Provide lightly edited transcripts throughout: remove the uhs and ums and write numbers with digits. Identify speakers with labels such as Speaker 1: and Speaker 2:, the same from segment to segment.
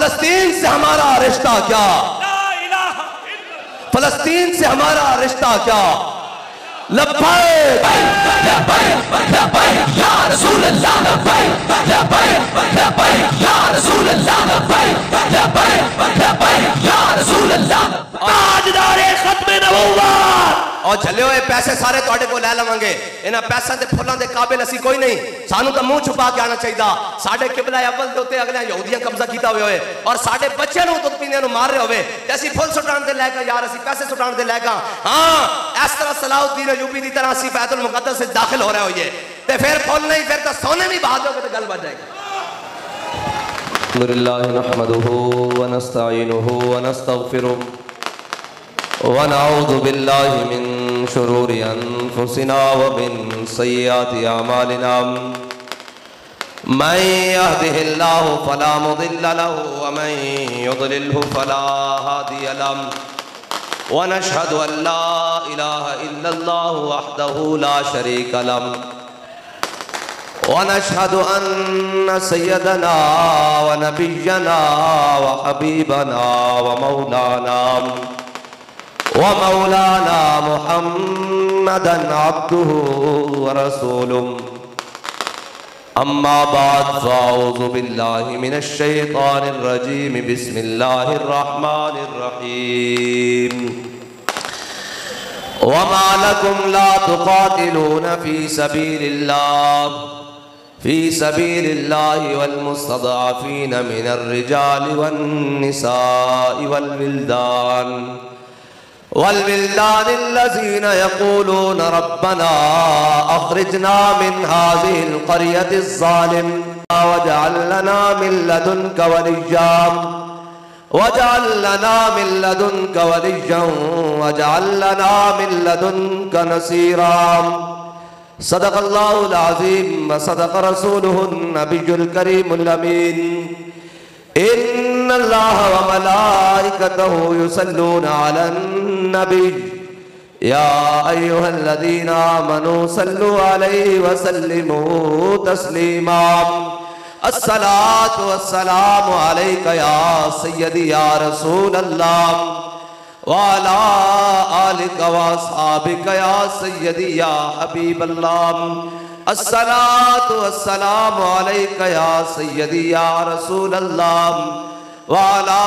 Speaker 1: फलस्तीन से हमारा रिश्ता क्या, फलस्तीन से हमारा रिश्ता क्या। लब्बैक लब्बैक लब्बैक या रसूल अल्लाह, लब्बैक लब्बैक लब्बैक या रसूल अल्लाह, लब्बैक लब्बैक लब्बैक या रसूल अल्लाह। ताजदारे खत्म नबुव्वत और चले हुए पैसे सारे तुहाडे को लै लवांगे। इन्हां पैसों के फुलों के काबिल असी कोई नहीं, सानू तो मुंह छुपा के आना चाहिए। साडे किबला अव्वल के उत्ते अगले यहूदियां कब्जा किया हुआ होए और साडे बच्चों को दुध पीने को मार रहे होवे ते असी फुल सुटाण दे लैगा यार, असी पैसे सुटाण दे लैगा। हाँ, इस तरह सलाउद्दीन अय्यूबी की तरह असी बैतुल मुक़द्दस से दाखिल हो रहे होइए ते फिर फुल नहीं, फिर तो सोने भी बहा दोगे तो गल बच जाएगी। अल्हम्दुलिल्लाह नहमदुहु व नस्तईनुहु व नस्तगफिरुह व नऊज़ु बिल्लाहि मिन शुरूरि अनफुसिना व मिन सय्यिआति अमालिना। मन यहदिहिल्लाहु फला मुदिल्ल लहु व मन युद्लिल्हु फला हादिय लहु व नशहदु अन ला इलाहा इल्लल्लाहु वहदहु ला शरीका लहु व नशहदु अन्न सय्यदना व नबिय्यना व हबीबना व मौलाना मुहम्मदन अब्दुहु व रसूलुहु। अम्मा बाद फ़अऊज़ु बिल्लाहि मिनश शैतानिर रजीम। बिस्मिल्लाहिर रहमानिर रहीम। वमा लकुम ला तुक़ातिलूना फ़ी सबीलिल्लाहि वल मुस्तज़अफ़ीन मिनर रिजालि वन निसाइ वल विल्दान अल्लज़ीना यक़ूलूना रब्बना अख़रिजना मिन हाज़िहिल क़रयति ज़्ज़ालिम वजअल लना मिन लदुनका वलिय्यन वजअल लना मिन लदुनका नसीरा। सदक़ल्लाहुल अज़ीम व सदक़ रसूलुहुन नबियुल करीमुल अमीन। इन्नल्लाह व मलाइकतहु युसल्लूना अलन नबी या अय्युहल्लज़ीना आमनू सल्लु अलैहि व सल्लिमू तस्लीमा। अस्सलातु वस्सलामु अलैका या सय्यदी या रसूल अल्लाह व अला आलिका व अस्हाबिका या सय्यदी या हबीब अल्लाह। अस्सलातु वस्सलामु अलैका या सय्यदी या रसूल अल्लाह व अला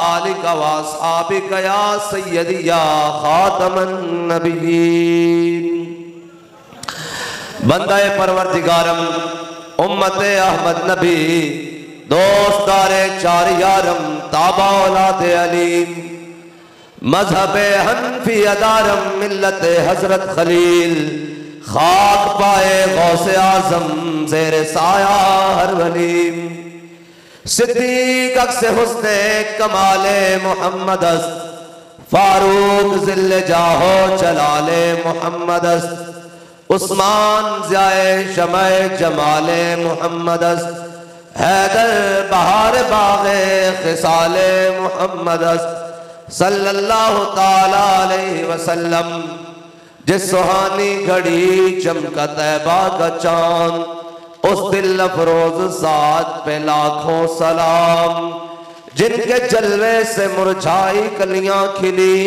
Speaker 1: आलिका व अस्हाबिका या सय्यदी या खातमन नबिय्यीन। बंदाए परवरदिगारम उम्मते अहमद नबी दोस्तारे चार यारम ताबा औलादे अलीम मजहबे हनफी अदारम मिल्लते हजरत खलील खाक पाए गौसे आजम ज़ेरे साया हर वलीम। सिद्दीक अक्से हुस्ने कमाले मोहम्मद अस्त फारूक ज़िल्ले जाहो चलाले मोहम्मद अस्त उस्मान ज़ियाए शमए जमाले मोहम्मद अस्त हैदर बहार बाग़े ख़िसाले मोहम्मद अस्त सल्लल्लाहु ताला अलैहि वसल्लम। जिस सुहानी घड़ी चमका तैबा का चांद उस दिल अफरोज साथ पे लाखों सलाम। जिनके जलवे से मुरझाई कलियां खिली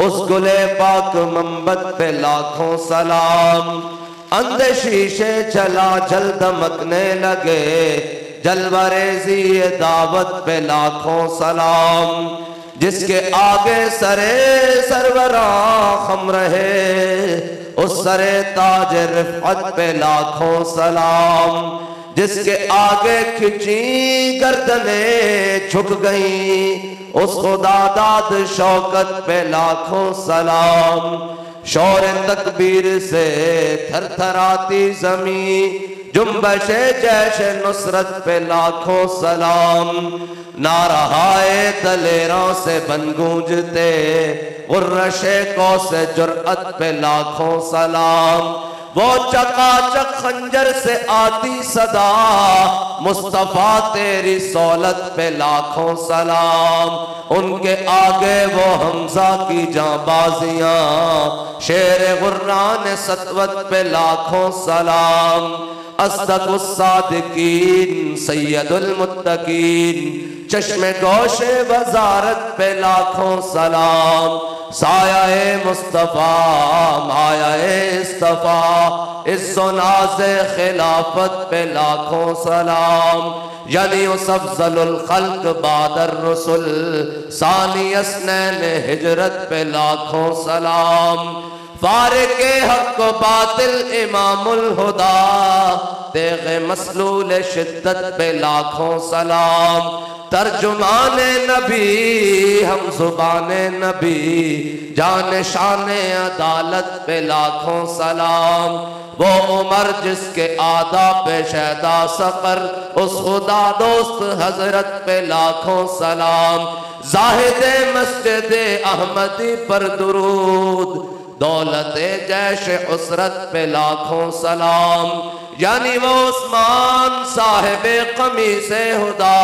Speaker 1: उस गुले पाक मंबत पे लाखों सलाम। अंधे शीशे चला जल दमकने लगे जलवरेज़ी दावत पे लाखों सलाम। जिसके आगे सरे सरवरा खम रहे उस सरे ताज रिफ़अत पे लाखों सलाम। जिसके आगे खिंची गर्दने झुक गई उस खुदा दाद शौकत पे लाखों सलाम। शौर तकबीर से थरथराती ज़मीं जुम्बशे जैशे नुसरत पे लाखों सलाम। नारहाए दलेरों से बन गूंजते गुर्रशे कौ से जुर्अत पे लाखों सलाम। वो चकाचक खंजर से आती सदा मुस्तफा तेरी सौलत पे लाखों सलाम। उनके आगे वो हमजा की जांबाजियां शेर गुर्रान सतवत पे लाखों सलाम। अस्दकुस्सादिकीन सैयदुल मुत्तकीन चश्मे गोशे वजारत पे लाखों सलाम, साया मुस्तफ़ा माया इस्तफ़ा, इज़्ज़ो नाज़े खिलाफत पे लाखों सलाम, यानी अफ़ज़लुल खल्क़ बादर रसूल, सानी अस्नैन हिजरत पे लाखों सलाम, फारिक़े हक़ बातिल इमामुल हुदा, तेग़े मसलूल शिद्दत पे लाखों सलाम, तर्जुमाने नबी हम ज़ुबाने नबी, जाने शाने अदालत पे लाखों सलाम, वो उमर जिसके आदा पे शहदा सफ़र, उस खुदा दोस्त हजरत पे लाखों सलाम, जाहिदे मस्जिदे अहमदी पर दुरूद, दौलते जैश उसरत पे लाखों सलाम, यानी वो उस्मान साहिबे कमीसे हुदा,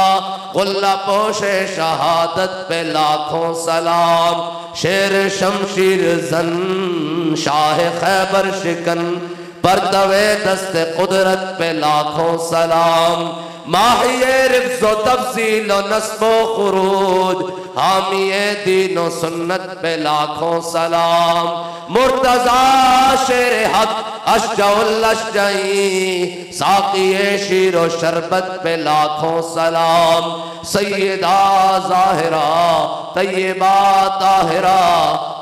Speaker 1: गुल्ला पोशे शहादत पे लाखों सलाम, शेर शमशीर जन शाह खैबर शिकन, परतवे दस्ते कुदरत पे लाखों सलाम, माहिए रिफ्ज़ो तफ़सील व नस्बो खुरूज, हामिए दीनो सुन्नत पे लाखों सलाम, मुर्तज़ा शेर हक अशजाउल अशजाई, साक़िए शीरो शरबत पे लाखों सलाम, सैयदा ज़ाहिरा तैयबा ताहिरा,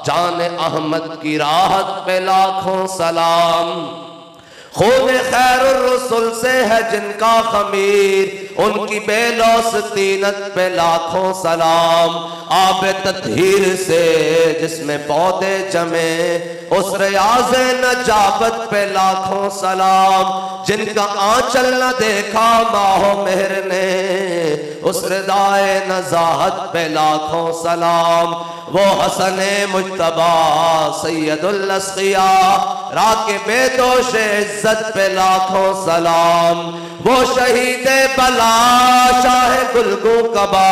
Speaker 1: जान अहमद की राहत पे लाखों सलाम, खून खैरुर रसूल से है जिनका खमीर, उनकी बेलौस तीनत पे लाखों सलाम, आब तत्हीर से जिसमें पौधे जमे, उस रियाज़ नजाबत पे लाखों सलाम, जिनका आंचल न देखा माहो मेहर ने, उस रिदाए नज़ाहत पे लाखों सलाम, वो हसने मुज्तबा सैयदुल अस्क़िया, राके बेदोश इज्जत पे लाखों सलाम, वो शहीदे बला शाह गुलगू कबा,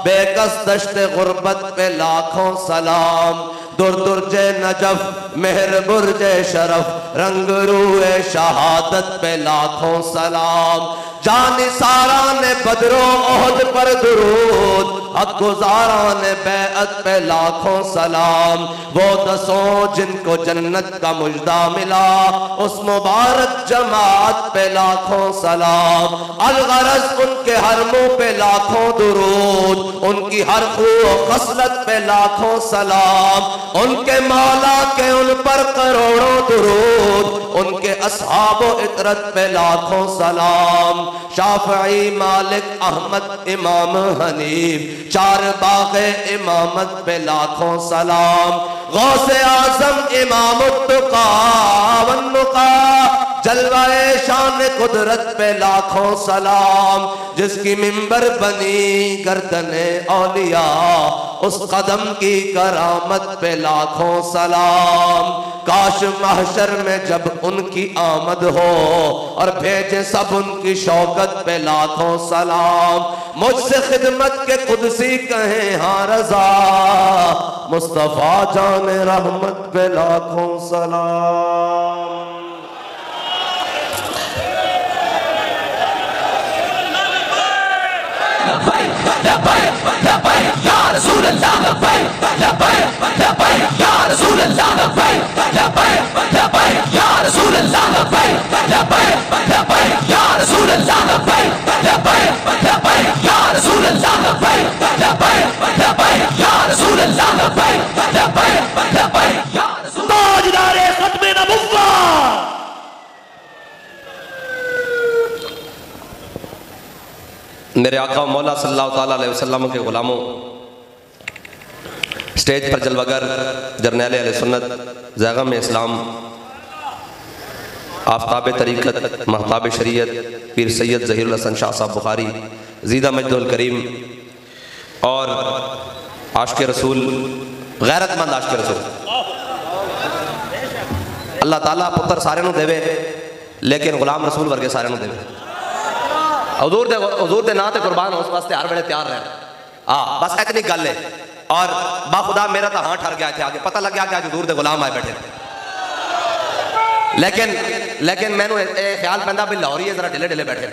Speaker 1: बेकस दश्ते गुर्बत पे लाखों सलाम, दुर दुर्जे नजफ मेहर बुर्जे शरफ, रंग रूए शहादत पे लाखों सलाम, जान सारा ने बदरो ओहद पर दुरूद, हक गुजारा ने बैअत पे लाखों सलाम, वो दसों जिनको जन्नत का मुजदा मिला, उस मुबारक जमात पे लाखों सलाम, अलगरज उनके हर मुंह पे लाखों दुरूद, उनकी हर खू खसलत पे लाखों सलाम, उनके मौला के उन पर करोड़ों दुरूद, उनके अस्हाब इतरत पे लाखों सलाम, शाफई मालिक अहमद इमाम हनीफ, चार बाग़े इमामत पे लाखों सलाम, गौसे आज़म इमाम तुक़ा वन्नुक़ा, जलवाए शान कुदरत पे लाखों सलाम, जिसकी मिंबर बनी गर्दने औलिया, उस कदम की करामत पे लाखों सलाम, काश महशर में जब उनकी आमद हो और भेजे सब उनकी शौकत पे लाखों सलाम, मुझसे खिदमत के कुदसी कहें हाँ रज़ा, मुस्तफ़ा जान रहमत पे लाखों सलाम। या रसूल अल्लाह या रसूल अल्लाह या रसूल अल्लाह या रसूल अल्लाह या रसूल अल्लाह या रसूल अल्लाह ताजदारे खत्मे नबुव्वत। मेरे आका मौला सल्लल्लाहु ताला अलैहि वसल्लम के गुलामों, स्टेज पर जलवागर जरनैल अहले सुन्नत ज़ैग़म इस्लाम, आफ्ताब तरीक़त महताब शरीयत पीर सैयद ज़हीरुल हसन शाह साहब बुखारी ज़ीदा मजदुल करीम और आशिक़ रसूल, गैरतमंद आशिक़ रसूल, अल्लाह ताला पुत्र सारे नूं देवे, लेकिन गुलाम रसूल वर्गे सारे नूं देवे। हजूर दे नां ते कुर्बान उस वास्ते हर वेले तैयार रहे। बस एक नहीं गल है, और बाखुदा मेरा तो हाँ ठर गया थे, आगे पता लग गया कि आज हजूर दे गुलाम आए बैठे, लेकिन मैनू ख्याल पैंदा भी लाहौरी जरा ढिले ढिले बैठे।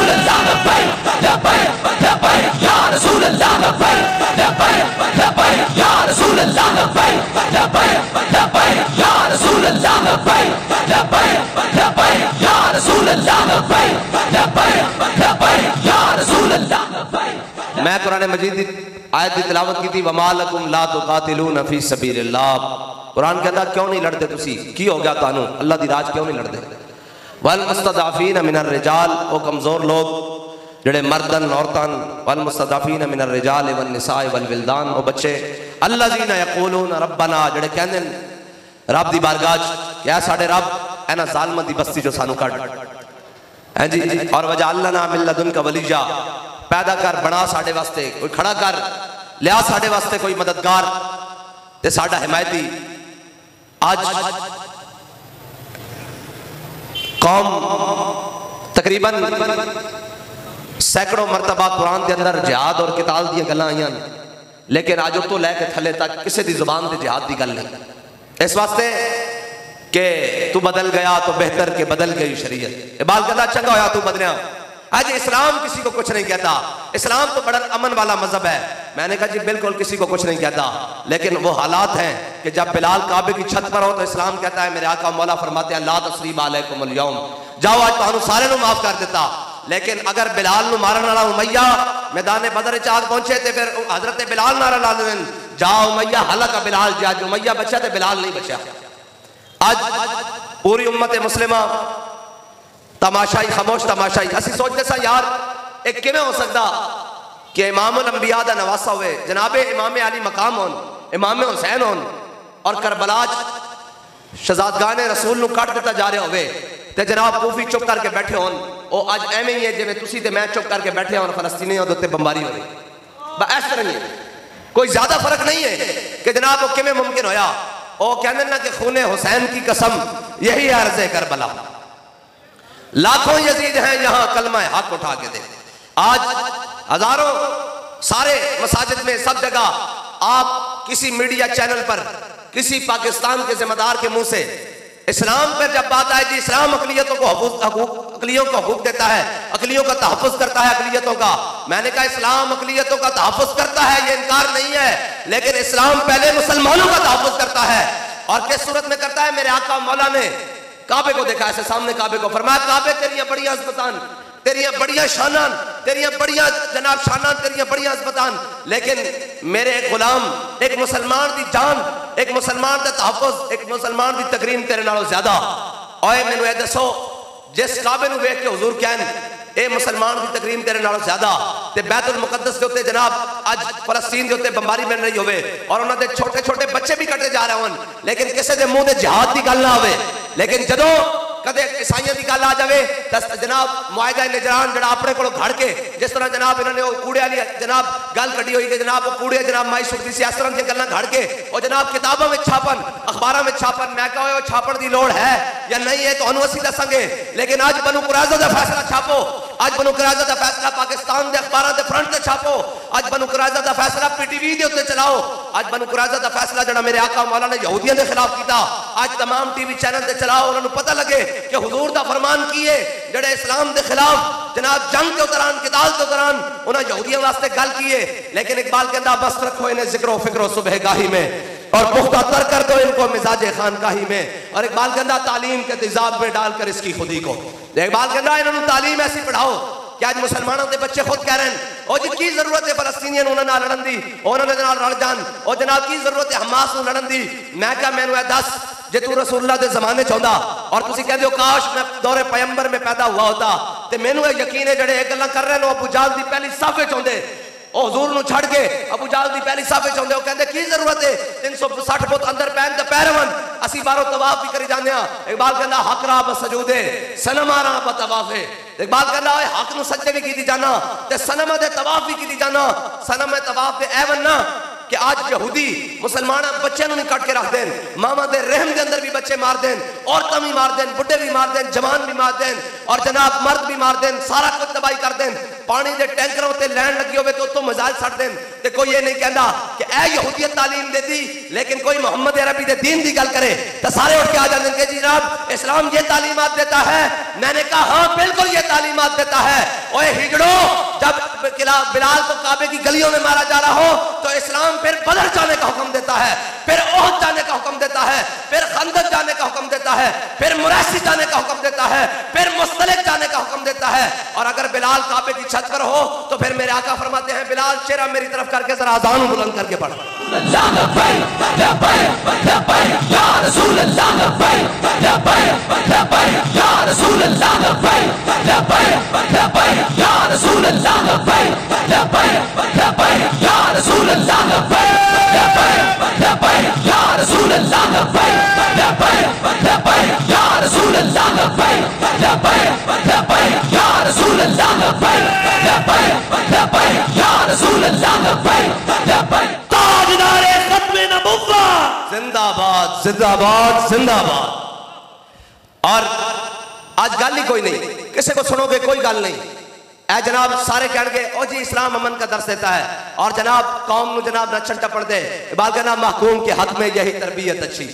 Speaker 1: रसूल अल्लाह लब्बैक लब्बैक लब्बैक या रसूल अल्लाह लब्बैक लब्बैक लब्बैक या रसूल अल्लाह लब्बैक लब्बैक लब्बैक या रसूल अल्लाह लब्बैक लब्बैक लब्बैक या रसूल अल्लाह लब्बैक लब्बैक लब्बैक या रसूल अल्लाह लब्बैक। मैं कुरान मजीद की आयत की तिलावत की थी, वमा लकुम ला तुकातिलून फी सबीलिल्लाह। कुरान कहता क्यों नहीं लड़ते तुसी, की हो गया तानू अल्लाह दी राज क्यों नहीं लड़ते। वल मुस्तदाफीन मिनर रिजाल, वो कमजोर लोग जेड़े मर्दन औरतन, वल मुस्तदाफीन मिनर रिजाल वल निसाए वल विल्दान, वो बच्चे अल्लज़ीना यक़ूलून रब्बना, जेड़े कहंदे रब दी बारगाह क्या साडे रब एना जालिमां दी बस्ती जो सानू कढ है जी, और वजअलना मिन लदुनका वलिया, पैदा कर बना साडे वास्ते कोई खड़ा कर, लिया साडे वास्ते कोई मददगार ते साडा हिमायती। आज कौम तकरीबन सैकड़ों मरतबा कुरान के अंदर जिहाद और किताल दी गल्लां आईयां, लेकिन अज उतो लैके थले तक किसी की जुबान से जिहाद की गल नहीं। इस वास्ते कि तू बदल गया तो बेहतर के बदल गई शरीयत। इकबाल कहता चंगा होया तू बदलिया। आज इस्लाम किसी को कुछ नहीं कहता, इस्लाम तो बड़ा अमन वाला मजहब है। मैंने कहा जी बिल्कुल किसी को कुछ नहीं कहता, लेकिन वो हालात हैं कि जब बिलाल काबे की छत पर हो तो इस्लाम कहता है, मेरे आका मौला फरमाते हैं ला तस्रीब अलैकुमुल यौम, जाओ आज तुहानू सारे नू माफ कर देता। लेकिन अगर बिलाल नू मारन वाला उमैया मैदान बदर च आग पहुंचे तो फिर हजरत बिलाल नारा ला देन, जाओ उमैया हलक बिलाल, आज उमैया बचा तो बिलाल नहीं बचा। आज पूरी उम्मत मुस्लिमा तमाशाई खामोश तमाशाई। असी सोचते सा यार एक किवें हो सकता कि इमामुल अंबिया दा नवासा हुए, जनाबे इमाम अली मकाम होन, इमाम हुसैन होन, और करबला शहजादगान रसूल नू कट दिता जा रहा होवे ते जनाब कूफी चुप करके बैठे होन। वो अज एवें ही है जिवें तुसी ते मैं चुप करके बैठे होन, फलस्तीनियों दे उत्ते बमबारी हो रही। इस तरह ही है, कोई ज्यादा फर्क नहीं है कि जनाब वो किवें मुमकिन होया। वो कहते ना कि खूने हुसैन की कसम यही अर्ज़ करबला, लाखों यजीद हैं यहाँ कलमा हक उठा के दे। आज हजारों सारे मसाजिद में सब जगह आप किसी मीडिया चैनल पर किसी पाकिस्तान के जिम्मेदार के मुंह से इस्लाम पर जब बात आए जी इस्लाम अकलियतों को अकलियों को हकूक देता है, अकलियों का तहफ़्फ़ुज़ करता है अकलियतों का। मैंने कहा इस्लाम अकलियतों का तहफ़्फ़ुज़ करता है, ये इनकार नहीं है, लेकिन इस्लाम पहले मुसलमानों का तहफ़्फ़ुज़ करता है। और किस सूरत में करता है? मेरे आका मौला ने काबे को देखा ऐसे सामने, काबे को फरमाया काबे तेरियां बढ़िया अज़मतान, तेरियां बढ़िया शानान, तेरियां बढ़िया जनाब शानान, तेरियां बढ़िया अज़मतान, लेकिन मेरे एक गुलाम एक मुसलमान की जान, एक मुसलमान का तहफ़्फ़ुज़, एक मुसलमान की तकरीम तेरे नालों ज्यादा। ओए मैनू ये दसो जिस काबे नू वेख के हुजूर कहन ए मुसलमान की तकरीम तेरे नालों ज्यादा, ते बैतुल मुक़द्दस के उत्ते जनाब अज फलस्तीन के उत्ते बमबारी बन रही होवे और उन्हां दे छोटे छोटे बच्चे भी कटे जा रहे होन, लेकिन किसी के मुंह से जिहाद की गल ना आवे। लेकिन जदों कदे ईसाइयों की गल आ जाए तो जनाब मुआहिदा निजरान जरा अपने को घड़ के जिस तरह जनाब इन्होंने वो कूड़े वाली जनाब गल कड़ी हुई कि जनाब वो कूड़े जनाब माई सुखती सी इस तरह की गल्लां घड़ के और जनाब किताबों में छापन, अखबारों में छापन। मैं कहा वो छापन की लोड़ है या नहीं है तो असी दसांगे, लेकिन अज बनु कुरैज़ा का फैसला छापो, अज बनु कुरैज़ा का फैसला पाकिस्तान के अखबारों के फ्रंट से छापो, अज बनु कुरैज़ा का फैसला PTV के उत्ते चलाओ, अज बनु कुरैज़ा का फैसला जड़ा मेरे आका मौला ने यहूदियों के खिलाफ किया अज तमाम TV चैनल से चलाओ, उन्होंने पता लगे कि हुजूर दा फरमान की है जड़े इस्लाम के खिलाफ जनाब जंग के दौरान किताल के दौरान उन्हें यहूदियों वास्ते गल की है। लेकिन इकबाल कहता बस रखो इन्हें जिक्र फिक्र सुबह गाही में और पुख्ता तर कर दो इनको मिजाज खानकाही में। और इकबाल कहता तालीम के तेजाब में डालकर इसकी खुदी को, इकबाल कहता इन्होंने तालीम ऐसी पढ़ाओ कि आज मुसलमानों के बच्चे खुद कह रहे हैं और जिनकी जरूरत है फलस्तीनियन उन्होंने लड़न दी, उन्होंने रल जान, और जनाब की जरूरत है हमास को लड़न दी। मैं क्या मैनू दस जे तू रसूलुल्लाह दे जमाने चाहता और तुसी कहते हो काश मैं दौरे पैगंबर में पैदा हुआ होता, तो मैनू यकीन है जड़े गल्लां कर रहे हैं अबू जाहल दी पहली साफे चाहते हुजूर नू छड़ के अबू जाहल दी पहली साफे चाहते हो, कहते की जरूरत है 360 फुट अंदर पैन ते पैरवन असी बारो तवाफ भी करी जाने। इकबाल कहता हक रहा ब सजूदे सनम आ रहा ब तवाफे। इकबाल कहता है हक नू सजदे भी की जाना ते सनम दे तवाफ भी की जाना। सनम तवाफ ते एवन ना कि आज यहूदी मुसलमान बच्चे नहीं कट के रख देन, मामा दे रहम के अंदर भी बच्चे मार देन, औरतां भी मार देन, बुढ़े भी मार देन, जवान भी मार देन और जनाब मर्द भी मार देन, सारा कुछ तबाही कर देन।
Speaker 2: पानी के टैंकरों से लैन लगी हो तो उत्तों मिसाइल सट दें तो कोई ये नहीं कहता कि ए यहूदियत तालीम देती, लेकिन कोई मोहम्मद अरबी के दीन की गल करे तो सारे उठ के आ जाते हैं जी जनाब इस्लाम ये तालीमात देता है। मैंने कहा हाँ बिल्कुल ये तालीमात देता है। ओए हिजड़ो, जब बिलाल को काबे की गलियों में मारा जा रहा हो तो इस्लाम फिर बदर जाने का हुक्म देता है, फिर ओहद जाने का हुक्म देता है, फिर खंदक जाने का हुक्म देता है, फिर मुरैसी जाने का हुक्म देता है, फिर मुस्तलिक जाने का हुक्म देता है। और अगर बिलाल काबे की छत पर हो तो फिर मेरे आका फरमाते हैं बिलाल चेहरा मेरी तरफ करके जरा अज़ान बुलंद करके पढ़। जिंदाबाद जिंदाबाद जिंदाबाद। और आज गल ही कोई नहीं, किसी को सुनोगे कोई गल नहीं। ऐ जनाब सारे कहेंगे ओ जी इस्लाम अमन का दर्स देता है और जनाब कौम नु जनाब नचन टपन दे बाल कहना महकूम के हक में यही तरबियत अच्छी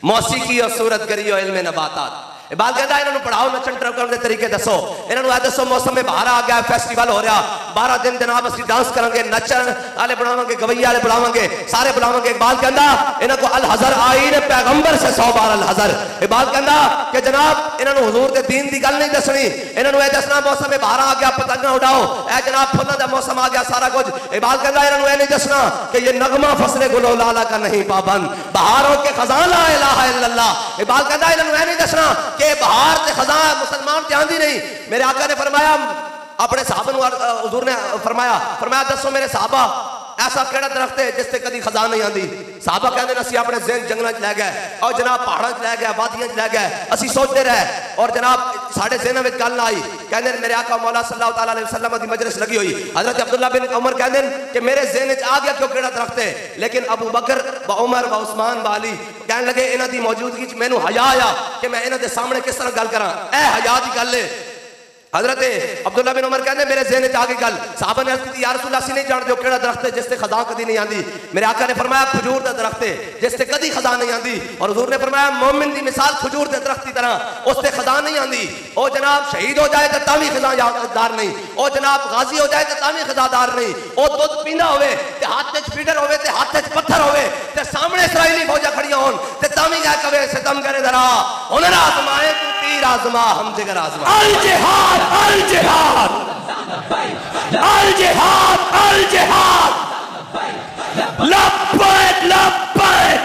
Speaker 2: मौसीकी और सूरत गरी और इल्म नबातात। बाल कहता है इन्होंने पढ़ाओ नचन टपन के तरीके दसो, इन्होंने दसो मौसम में बाहर आ गया फेस्टिवल हो रहा 12 दिन जनाब असं डांस करेंगे नचन वाले बुलावे गवैया वाले बुलावे सारे बुलावे। इकबाल कहता इन्हों को अल हजर आई ने पैगंबर से 100 बार अल हजर। इकबाल कहता कि जनाब इन्होंने हुजूर के दीन की गल नहीं दसनी, इन्होंने दसना मौसम में बाहर आ गया पतंगा उड़ाओ ऐ जनाब फुलों का मौसम आ गया सारा कुछ। इकबाल कहता इन्होंने नहीं दसना कि ये नगमा फसले गुलो लाला का नहीं पाबंद बहारों के खजान ला इलाहा इल्लल्लाह। इकबाल कहता इन्होंने नहीं दसना कि बहार से खजान मुसलमान ध्यान नहीं। मेरे आका ने फरमाया अपने साहबा हुजूर ने फरमाया दसो मेरे साहबा ऐसा केड़ा दरख्त है जिससे कभी खजान नहीं आती। साहबा कहते असं अपने ज़हन जंगलों लै गए और जनाब पहाड़ों लै गए वादियों लै गए असं सोचते रहे और जनाब साढ़े ज़हन में गल आई। कहते मेरे आका मौला सल्लल्लाहु अलैहि वसल्लम की मजलिस लगी हुई हजरत अब्दुल्ला बिन उमर कहते कि मेरे ज़हन आ गया क्यों केड़ा दरख्त है, लेकिन अबू बकर व उमर व उस्मान व अली कहने लगे इन्हां दी मौजूदगी च मैनू हया आया कि मैं इन्हां दे सामने किस तरह गल करां। ए हया दी गल है। हजरत अब्दुल्ला बिन उमर कहते मेरे ज़हन च आ गई गल। साहबा ने अर्ज़ की या रसूल अल्लाह नहीं जानते हो केड़ा दरख्त है जिससे खजान कदी नहीं आती। मेरे आका ने फरमाया खजूर का दरख्त है जिससे कदी खजान नहीं आती। और हुजूर ने फरमाया मोमिन की मिसाल खजूर के दरख्त की तरह उससे खजान नहीं आती। ओ जनाब शहीद हो जाए तो तावी खजानदार नहीं, ओ जनाब गाजी हो जाए तो तावी खजादार नहीं, ओ दूध पीना होवे ते हाथ च फीडर होवे ते हाथ च पत्थर होवे ते सामने इसराइली फौजा खड़ियां होन ते तावी क्या कवे सितम करे जरा हुनर आजमाए तू तीर आजमा हम जिगर आजमा।
Speaker 1: अल जिहाद अल जिहाद अल जिहाद अल जिहाद लब्बैक लब्बैक।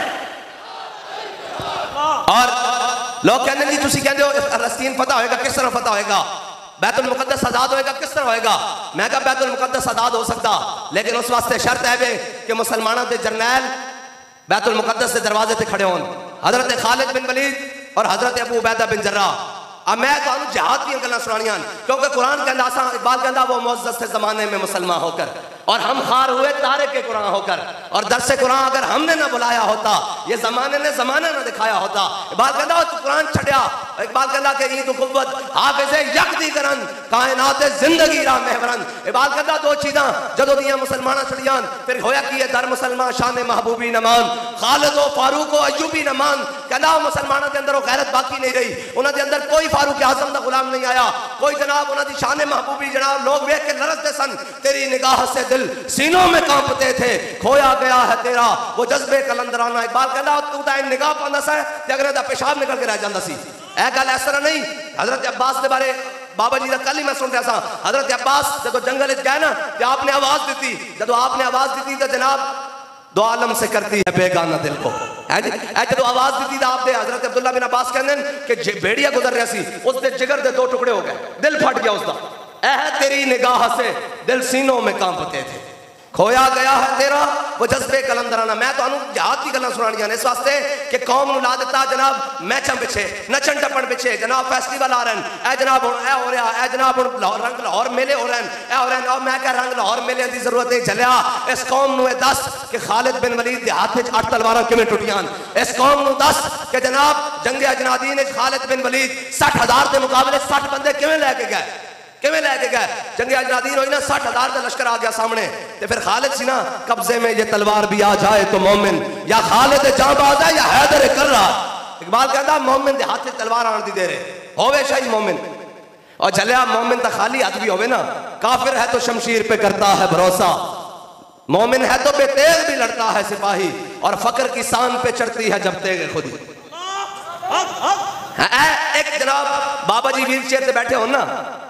Speaker 2: और लोग कहते हैं जी तुसी कहते हो फलस्तीन फतह होएगा किस तरह फतह होएगा, बैतुल मुकद्दस आजाद होएगा किस तरह होएगा। मैं कहा बैतुल मुकद्दस आजाद हो सकता लेकिन उस वास्ते शर्त है कि मुसलमानों के जरनैल बैतुल मुकद्दस के दरवाजे से खड़े होन, हजरत खालिद बिन वलीद और हजरत अबू उबैदा बिन जर्रा। अब मैं तो जहाद की गल्लां सुनानियां क्योंकि कुरान कहता इकबाल कहता वो मुअज़्ज़ज़ से ज़माने में मुसलमान होकर और हम खार हुए तारे के कुरान होकर। और दरसे कुरान अगर हमने ना बुलाया होता ये ज़माने ने ज़माना ना दिखाया होता। इकबाल कहता तू कुरान छड़िया। इकबाल कहता कि ईद कुव्वत हाफिज़े यकदी करन कायनात जिंदगी रा महवरन। इकबाल कहता दो चीज़ां जदों दियां मुसलमान छड़ियां फिर होया कि दर मुसलमान शान महबूबी नमान खालिद व फारूक व अय्यूबी नमान। कहता मुसलमानों के अंदर वो गैरत बाकी नहीं रही, उन्होंने अंदर कोई फारूक आजम का गुलाम नहीं आया, कोई जनाब उन्होंने शान महबूबी जनाब लोग वेख के लरसते सन तेरी निगाह से दिल सीनों में कांपते थे खोया गया है तेरा वो जज्बे कलंदराना। इकबाल कहता तू तो निगाह पांदा सा ते अगर दा पेशाब निकल के रह जांदा सी। ए गल इस तरह नहीं। हजरत अब्बास के बारे बाबा जी का कल ही मैं सुन रहा था। हजरत अब्बास जो जंगल गए ना तो आपने आवाज दी, जब आपने आवाज दी तो जनाब दो आलम से करती है बेगाना दिल को है जी। जो आवाज दी था आपने हजरत अब्दुल्ला बिन अब्बास कहते कि भेड़िया गुजर रहा सी उसके जिगर के 2 टुकड़े हो गए, दिल फट गया उसका। ऐ तेरी निगाह से दिल सीनों में कांपते थे खोया गया है तेरा वो जज्बे कलंदराना। मैं तो जहाद की गल्लां सुनानियां इस वास्ते कि कौम नु ला दिता जनाब मैचों पिछे नचन टपन पिछे जनाब फेस्टिवल आ रहे हैं। ए जनाब हुण ए हो रहा है जनाब हुण रंग लाहौर मेले हो रहे हैं ए हो रहे हैं। और मैं कह रंग लाहौर मेले की जरूरत नहीं चलिया इस कौम नु दस कि खालिद बिन वलीद के हाथ में 8 तलवारां किवें टुटियां। इस कौम नु दस कि जनाब जंगे अजनादीन खालिद बिन वलीद 60,000 के मुकाबले 60 बंदे किवें लैके गए। किवें लैके गए? जंगे अजनादीन हुई ना, 60,000 का लश्कर आ गया सामने, तो फिर खालिद सी ना, कब्जे में ये तलवार भी आ जाए तो मोमिन या खालिद जांबाज है या हैदर कर्रा। इकबाल कहता मोमिन के हाथ से तलवार आन दी दे रहे होवे शाही मोमिन, और झलिया मोमिन तो खाली हाथ भी होवे ना, काफिर है तो शमशीर पे करता है भरोसा, मोमिन है तो बेतेग भी लड़ता है सिपाही, और फकर की शान पे चढ़ती है जब तेग खुद ही। एक जनाब बाबा जी व्हील चेयर पे बैठे हो ना,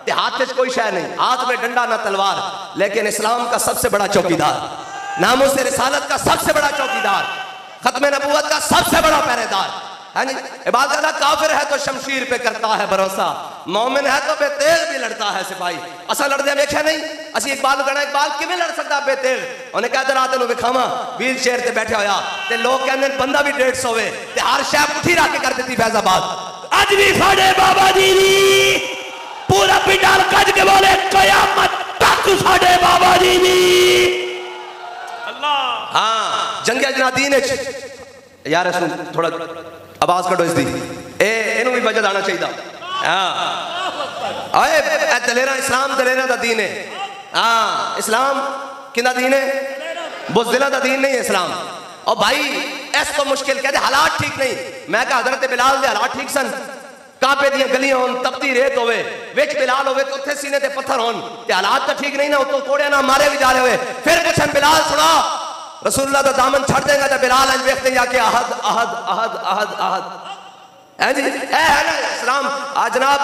Speaker 2: हाथ में कोई शय नहीं, हाथ में डंडा ना तलवार, लेकिन इस्लाम का सबसे बड़ा चौकीदार, नामों से रिसालत का सबसे बड़ा चौकीदार, खत्म नबूवत का सबसे बड़ा पहरेदार। इबादत कहता काफिर है तो शमशीर पे करता है भरोसा, मोमिन है तो बेतेग भी लड़ता है सिपाही। असा लड़दे वेख्या नहीं असि इकबाल कहना इकबाल किवें लड़ सकदा बेतेग, उन्हें कहते रात नूं विखावा व्हील चेयर ते बैठा होया ते लोग कहंदे बंदा भी 150 होवे ते हर शय पुठी रख के कर देती फैजाबाद।
Speaker 1: अज भी साडे बाबा जी दी पूरा पिंडाल कज के बोले कयामत तक साडे बाबा जी दी। अल्लाह
Speaker 2: हाँ जंगे अजनादीन यार सुन थोड़ा आवाज कटो इसकी, इनू भी बजट आना चाहिए। हाँ आए दलेरा इस्लाम दलेरा दा दीन है। हाँ इस्लाम किंदा दीन है? बुज़दिला दा दीन नहीं है इस्लाम। और भाई ऐस तो मुश्किल कहते हालात ठीक नहीं, मैं कहा हज़रत बिलाल दे हालात ठीक सन, कांपे दी गलियां होन, तपती रेत होवे, विच बिलाल होवे तो उत्थे सीने ते पत्थर होन, ते हालात तो ठीक नहीं ना, उतो तोड़े ना मारे भी जा रहे हुए। फिर पुछन बिलाल सुना रसूलुल्लाह दा दामन छड़ देगा तो बिलाल अंज वेखते जाके अहद अहद अहद अहद अहद है जी है ना इस्लाम। आज जनाब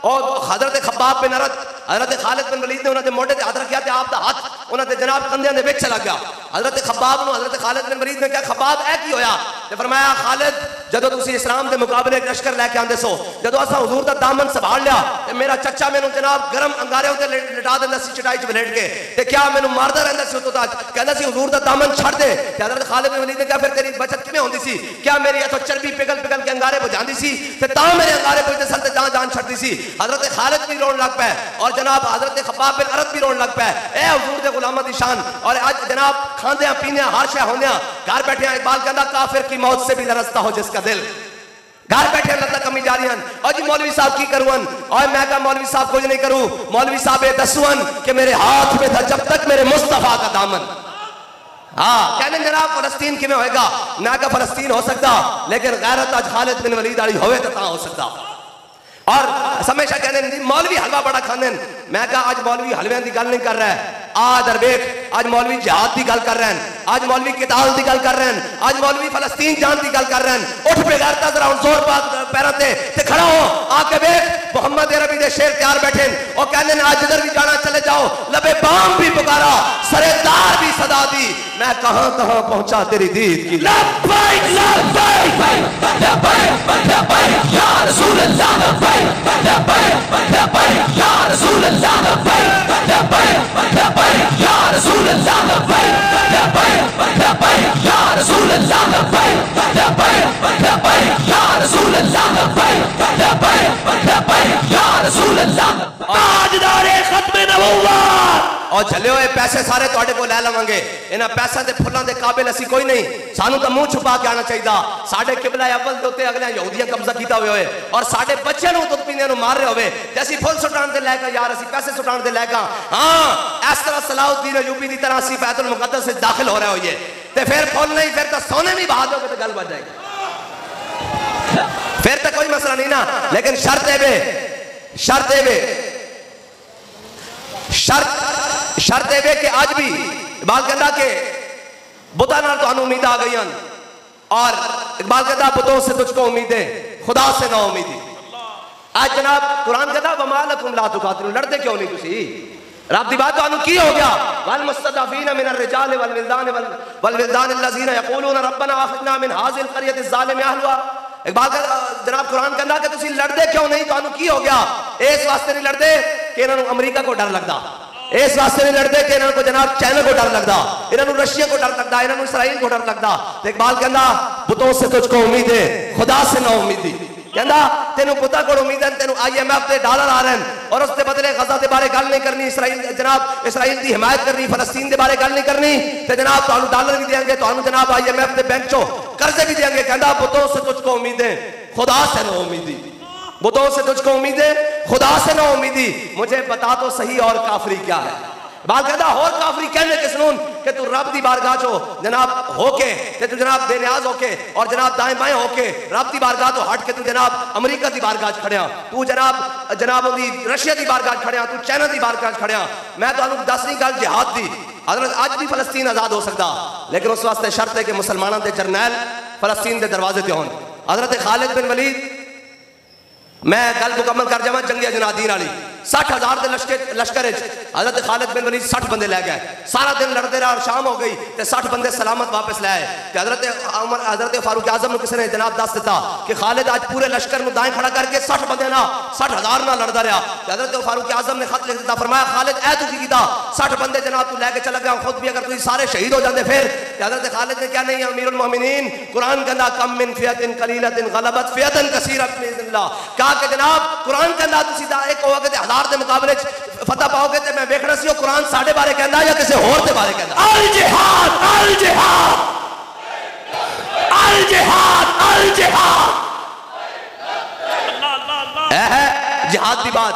Speaker 2: और हजरत खब्बाब बिन अरद हजरत खालिद बिन वलीद ने उन्होंने मोटे हाथ रखा तो आपका हाथ उन्होंने जनाब कंधे दे विच चला गया। हजरत खब्बाब नूं हजरत खालिद बिन वलीद ने कहा खब्बाब ऐ की होया, ते फरमाया खालिद जदों तुसी इस्लाम के मुकाबले एक लश्कर लैके आंदे सो, जदों असां हुजूर दा दामन संभाल लिया ते मेरा चचा मैनूं जनाब गरम अंगारे उत्ते लिटा दिंदा सी चटाई च लेट के, ते क्या मैनूं मारदा रहिंदा सी, उतों तक कहंदा सी हुजूर दा दामन छड़ दे। ते हजरत खालिद बिन वलीद ने कहा फिर तेरी बचत किवें होंदी सी? क्या मेरी इथों चर्बी पिघल पिघल के अंगारे बुझांदी सी ते तां मेरे अंगारे बुझदे सन ते जान छड़दी सी। हजरत खालिद भी रोन लग पे और जनाब हजरत खब्बाब बिन अरद भी रोन लग पे। ए हुजूर दे गुलामां दी शान। और आज जनाब खांदे पीने हर शय होंदे घर बैठे इकबाल कहंदा काफिर की मौत से भी लरजता हो जिसका दिल, घर बैठे लता कमी जा रही हैं। और जी मौलवी साहब की करूँ, और मैं कहा मौलवी साहब कुछ नहीं करूँ, मौलवी साहब दसवन कि मेरे हाथ में था जब तक मेरे मुस्तफा का दामन। हाँ कहने जनाब फलस्तीन किमें होएगा, मैं कहा फलस्तीन हो सकता लेकिन गैरत आज खालिद बिन वलीद वाली होवे तो हो सकता। और हमेशा कहने मौलवी हलवा बड़ा खाने, मैं कहा आज मौलवी हलवे की गल नहीं कर रहा है, आज दरवेश आज मौलवी जिहाद की गल कर रहे हैं, आज मौलवी किताल की गल कर रहे हैं, आज मौलवी फलस्तीन जान की गल कर रहे हैं। उठ बेगैरता जरा जोर पैरों ते खड़ा हो आके वेख मोहम्मद अरबी दे शेर तैयार बैठे और कहने आज जिधर भी जाना चले जाओ, लबे बाम भी पुकारा सरेदार भी सदा दी, मैं कहां कहां पहुंचा तेरी दीद की।
Speaker 1: लब्बैक लब्बैक लब्बैक लब्बैक या रसूल अल्लाह लब्बैक लब्बैक लब्बैक या रसूल अल्लाह लब्बैक लब्बैक लब्बैक या रसूल अल्लाह लब्बैक लब्बैक लब्बैक या रसूल अल्लाह लब्बैक लब्बैक लब्बैक या रसूल अल्लाह लब्बैक लब्बैक लब्बैक या रसूल अल्लाह ताजदारे खत्म नबुव्वत।
Speaker 2: और चले हुए पैसे सारे तुहाडे को लै लवांगे, इन्हां पैसों के फुलों के काबिल असी कोई नहीं, सानू तो मुंह छुपा के आना चाहिए। साडे किबला अव्वल के उत्ते अगले यहूदियां कब्जा किया हुए होए और साडे बच्चों नूं दुध पीने नूं मार रहे होवे ते असी फुल सुटाण दे लैके यार असी पैसे सुटाण दे लैके हाँ इस तरह सलाउद्दीन अय्यूबी की तरह असी बैतुल मुक़द्दस में दाखिल हो रहे होइए ते फिर फुल नहीं फिर तो सोने भी बहा दोगे तो गल बच जाएगी, फिर तो कोई मसला नहीं ना। लेकिन शर्त है शर्त है कि आज भी इकबाल कहता के बुता नाल तुहानू उम्मीद आ गई और इकबाल कहता बुतों से तुझको उम्मीदें खुदा से ना उम्मीदी। आज जनाब कुरान कहता वमा लकुम ला तुकातिलून, लड़ते क्यों नहीं तुसी? रब दी बात तुहानू की हो गया? वल मुस्तदफीन मिनर रिजाल वल विल्दान अल्लज़ीना यक़ूलून रब्बना अखरिजना मिन हाज़िल क़रयति ज़ालिम अहलुहा। इकबाल जनाब कुरान कहता कि तुसी लड़ते क्यों नहीं, तुहानू की हो गया? इस वास्ते नहीं लड़ते कि इन्होंने अमरीका को डर लगता, इस वास्ते नहीं लड़ते कि इन्होंने जनाब चाइना को डर लगता, इन्होंने रशिया को डर लगता, इन्होंने इसराइल को डर लगता। तो इकबाल कहता बुतों से तुझको उम्मीद है खुदा से ना उम्मीदी। कहता तेनू पुता को उम्मीद है, तेनू IMF के डॉलर आ रहे हैं और उसके बदले गजा के बारे गल नहीं करनी, इसराइल की हिमायत करनी, फलस्तीन के बारे गल नहीं करनी, तो जनाब तुहानू डॉलर भी देंगे, तुहानू जनाब IMF के बैंक चो कर्जे भी देंगे। कहता बुतों से तुझको उम्मीद है खुदा से ना उम्मीदी। बुतों से तुझको उम्मीद है, खुदा से ना उम्मीदी, मुझे बता तो सही और काफरी क्या है। बात कहता और काफरी कहने के सुनून कि तू रब दी बारगाह चो जनाब होके कि तू जनाब बेनियाज होके और जनाब दाएं बाएं होके रब दी बारगाह तो हट के तू जनाब अमेरिका दी बारगाह खड़िया, तू जनाब रशिया दी बारगाह खड़िया, तू चाइना दी बारगाह खड़िया। मैं तुहानू दस नहीं गल जिहाद दी। हजरत अज भी फलस्तीन आजाद हो सकता, लेकिन उस वास्ते शर्त है कि मुसलमानों के जरनैल फलस्तीन के दरवाजे ते होन। हजरत खालिद बिन वलीद, मैं गल मुकम्मल कर जावा जंगे अजनादीन वाली, 60,000 के लश्कर हजरत खालिद बिन वलीद 60 बंदे लै गए, सारा दिन लड़ते रहा और शाम हो गई तो 60 बंदे सलामत वापस ले आए। हजरत फारूक आजम ने किसी ने जनाब दस दिता कि खालिद आज पूरे लश्कर में दाएं खड़ा करके 60 बंदे ना 60,000 ना लड़ता रहा। हजरत फारूक आजम ने खत लिख दिता, फरमाया खालिद ऐ तू की 60 बंदे जनाब तू लैके चला गया, खुद भी अगर तुम सारे शहीद हो जाते फिर। हजरत खालिद ने क्या नहीं, अमीरुल मोमिनीन कुरान कहता कम मिन फियतिन कलीलतिन गलबत फियतन कसीरत बिइज़्निल्लाह, कहा कि जनाब कुरान कहता तुसी दा एक होगे ते हजार के मुकाबले फतह पाओगे ते मैं देखना सी कुरान साडे बारे कहता या किसी होर दे बारे कहता।
Speaker 1: अल जिहाद अल जिहाद अल जिहाद अल जिहाद,
Speaker 2: है जिहाद की बात।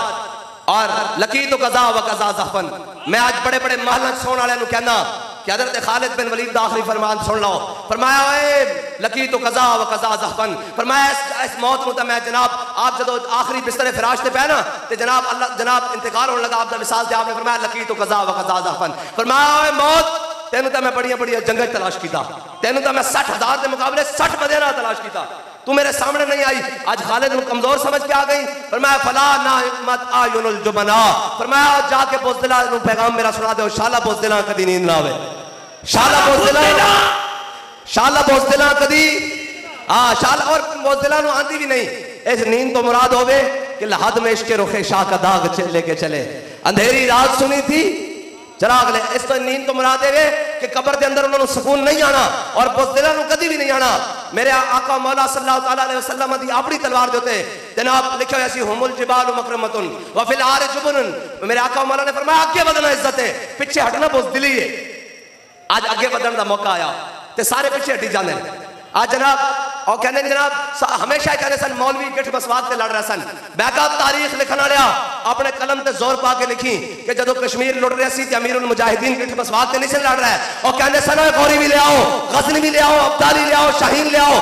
Speaker 2: और लकी तो कज़ा व कज़ा ज़हफ़न, मैं आज बड़े बड़े महल सोने वाले कहना कि हज़रत खालिद बिन वलीद दा आखिरी फरमान सुन लो। फरमाया ओए लकी तो कज़ा व कज़ा ज़हफ़न, फरमाया इस मौत को तो मैं जनाब आप जदों आखिरी बिस्तर फिराश ते पे ना ते जनाब अल्लाह जनाब इंतकाल होने लगा आप दा विसाल ते आपने फरमाया लकी तो कज़ा व कज़ा ज़हफ़न, फरमाया ओए मौत तेनू तो मैं बड़िया बड़िया जंगल तलाश किया, तेनू तो मैं 60,000 के मुकाबले 60 बंदे ना तलाश किया, तू मेरे सामने नहीं आई। आज खालिद को कमजोर समझ के आ गई। फरमाया फला ना हिम्मत आयुनुल जुबना, फरमाया जाके बुज़दिला नु पैगाम मेरा सुना दो, शाला बुज़दिला कदी नींद ना आवे, शाला बुज़दिला कदी शाला और बुज़दिला नु आंदी भी नहीं। इस नींद तो मुराद होवे कि लहद में इश्क़ रुखे शाह का दाग लेके चले, अंधेरी रात सुनी थी चराग ले, इस तो नींद तो मुराद है कि कब्र के अंदर उन्होंने सुकून नहीं आना और बुज़दिला नु कदी भी नहीं आना। मेरे आका मौला सल्लल्लाहु अलैहि वसल्लम दी अपनी तलवार देते जनाब लिखा हुआ सी हुमुल जिबाल मकरमतुन व फिल आर जुबनुन, मेरे आका मौला ने फरमाया आगे बढ़ना इज्जत है, पीछे हटना बुज़दिली है। आज आगे बढ़ने का मौका आया तो सारे पीछे हटी जाने। आज जनाब और कहने जनाब हमेशा कहने सन मौलवी गिठ बसवाक से लड़ रहे सन, बैकअप तारीख लिखना लिया अपने कलम से जोर पा के लिखी कि जदों कश्मीर लुट रहा सी अमीरुल मुजाहिदीन गिठ बसवाक से नहीं से लड़ रहा है और कहने सन गौरी भी ले आओ, गजनी भी ले आओ, अब्दाली ले आओ, शाहीन ले आओ,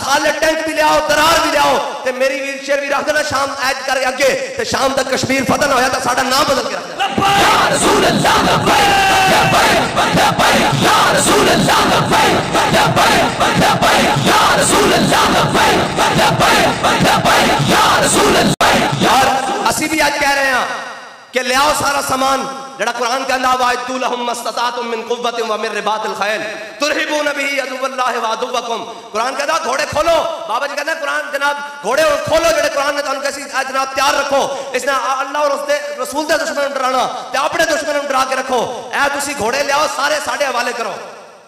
Speaker 2: खालिद टैंक भी ले आओ, दरार भी ले आओ ते मेरी व्हील चेयर भी रख देना शाम ऐड कर अगे ते शाम तक कश्मीर फतह ना होया तो साडा नाम बदल के रख देना।
Speaker 1: या रसूल अल्लाह लब्बैक लब्बैक लब्बैक या रसूल अल्लाह लब्बैक लब्बैक लब्बैक या रसूल अल्लाह लब्बैक लब्बैक लब्बैक या रसूल अल्लाह।
Speaker 2: और असी भी आज कह रहे हैं कि ले आओ सारा सामान जड़ा कुरान कहंदा वाइदु लहुम मस्ततातुम मिन कुव्वतिन व मिन रिबातिल खैल तुरहिबून बिही अदुवल्लाहि व अदुवकुम। कुरान कहंदा घोड़े खोलो, बाबा जी कहंदा कुरान जनाब घोड़े खोलो जेड़े कुरान ने तुहानू कैसी जनाब तैयार रखो, इसने अल्लाह और उसके रसूल दे दुश्मन नूं डराना ते अपने दुश्मन नूं डरा के रखो। ए तुसी घोड़े ले आओ सारे साडे हवाले करो,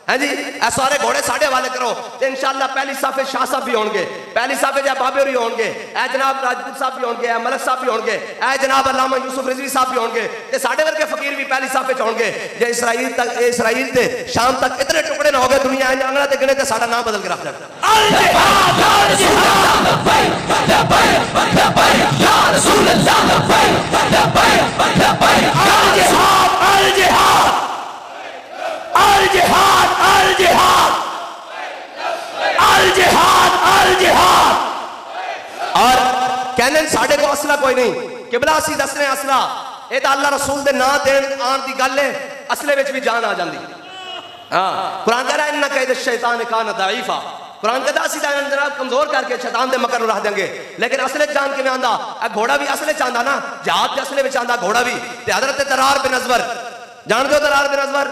Speaker 2: है जी ए सारे घोड़े साडे हवाले करो ते इंशाअल्लाह पहली साफे शाह साहब भी होंगे, पहली साफे जा बाबे होरी होंगे, ए जनाब राजपूत साहब भी होंगे, ए मलक साहब भी होंगे, ए जनाब अल्लामा यूसुफ रिजवी साहब भी होंगे ते साडे वर्गे फकीर भी पहली साफे च होंगे। जे इसराइल ते शाम तक इतने टुकड़े ना हो गए दुनिया आंगणा ते गिने ते साडा नाम बदल के रख देना।
Speaker 1: अल जिहाद अल जिहाद लब्बैक लब्बैक लब्बैक या रसूल अल्लाह लब्बैक लब्बैक लब्बैक अल जिहाद अल जिहाद अल जिहाद अल जिहाद अल जिहाद अल जिहाद।
Speaker 2: और कहने साडे को असला कोई नहीं किबला असी दसने असला ये तो अल्लाह रसूल दे ना देन आन दी गल है, असले विच भी जान आ जांदी। हाँ कुरान कह रहा है इन्ना कैद शैतान कान दईफा, कुरान कहता असी जनाब कमजोर करके शैतान दे मकर रख देंगे, लेकिन असले जान किवें आंदा, घोड़ा भी असले च आंदा ना, जहाज असले विच आंदा घोड़ा भी। ते हजरत दरार बिन अज़वर जान दो, दरार बिन अज़वर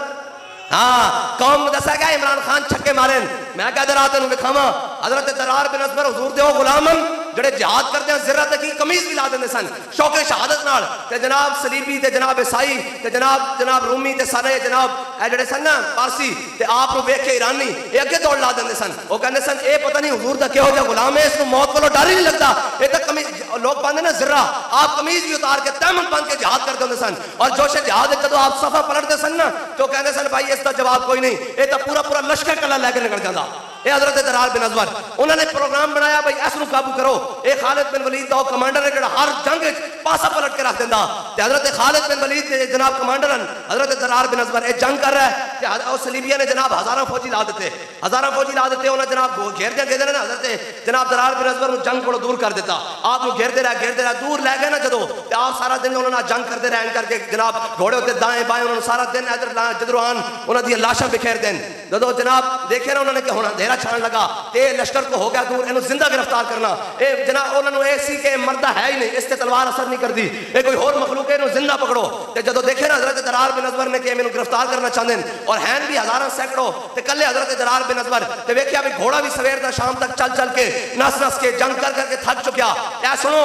Speaker 2: हाँ कौम दसा गया इमरान खान छक्के मारे, मैं क्या दरार तेन विखावा हजरत दरार बिन अज़वर हुजूर दे गुलामन जड़े जहाद करते हैं जिर्रत की कमीज भी ला देंगे सन शौके शहादत नाल ते जनाब सलीबी ते जनाब ईसाई ते जनाब रूमी ते सारे जनाब ਜਿਹੜੇ ਸਨ ਨਾ ਪਾਰਸੀ ਤੇ ਆਪ ਨੂੰ ਵੇਖ ਕੇ ईरानी ये अगे दौड़ ला देंगे सन। वो कहते सन ये पता नहीं हुजूर दा किहो जिहा गुलाम है, इसको मौत कोलों डर ही नहीं लगता। ये तो कमीज लोग पाते ना जिर्रा, आप कमीज भी उतार के तैमन बन के जिहाद करते होंगे सन। और जोश जिहाद जब आप सफा पलटते सन ना तो कहते सन भाई इसका जवाब कोई नहीं, ये तो पूरा पूरा लश्कर कला लैके निकल जाता। ये हजरत दरार बिन अजवर उन्होंने प्रोग्राम बनाया भाई इसनू काबू करो। ये खालिद बिन वलीद दा कमांडर है जो हर जंग पासा पलट के रख देंदा। हजरत खालिद बिन वलीद जनाब कमांडर हजरत दरार बिन अजवर ये जंग कर रहा है। सलीबिया ने जनाब हजारों फौजी ला देते, हजारों फौजी ला देते। उन्हें जनाब घेर दे ना हजरत जनाब दरार बिन अजवर जंग को दूर कर देता। आप घेरते रहे दूर लै गए ना जो तो आप सारा दिन उन्होंने जंग करते रहे करके जनाब घोड़े होते दाएं बाएं उन्होंने सारा दिन इधर जिधरों आन उन्होंने लाशा बिखेर दें। जो जनाब देखे ना उन्होंने कि होना अंधेरा छान लगा ते लश्कर को हो गया दूर, इन्हों जिंदा गिरफ्तार करना ए जनाब उन्होंने ये सी के मरदा है ही नहीं, इससे तलवार असर नहीं करती, ये कोई और मखलूक है, इन्हों जिंदा पकड़ो। ते जो देखे ना हजरत दरार बिन अजवर ने कि मैंने गिरफ्तार करना चाहते हैं और हैं भी हजारों सैकड़ों ते कल्ले हजरत दरार बिन अजवर ते वेख्या भी घोड़ा भी सवेर दा शाम तक चल चल के नस नस के जंग कर करके थक चुकिया। ऐ सुनो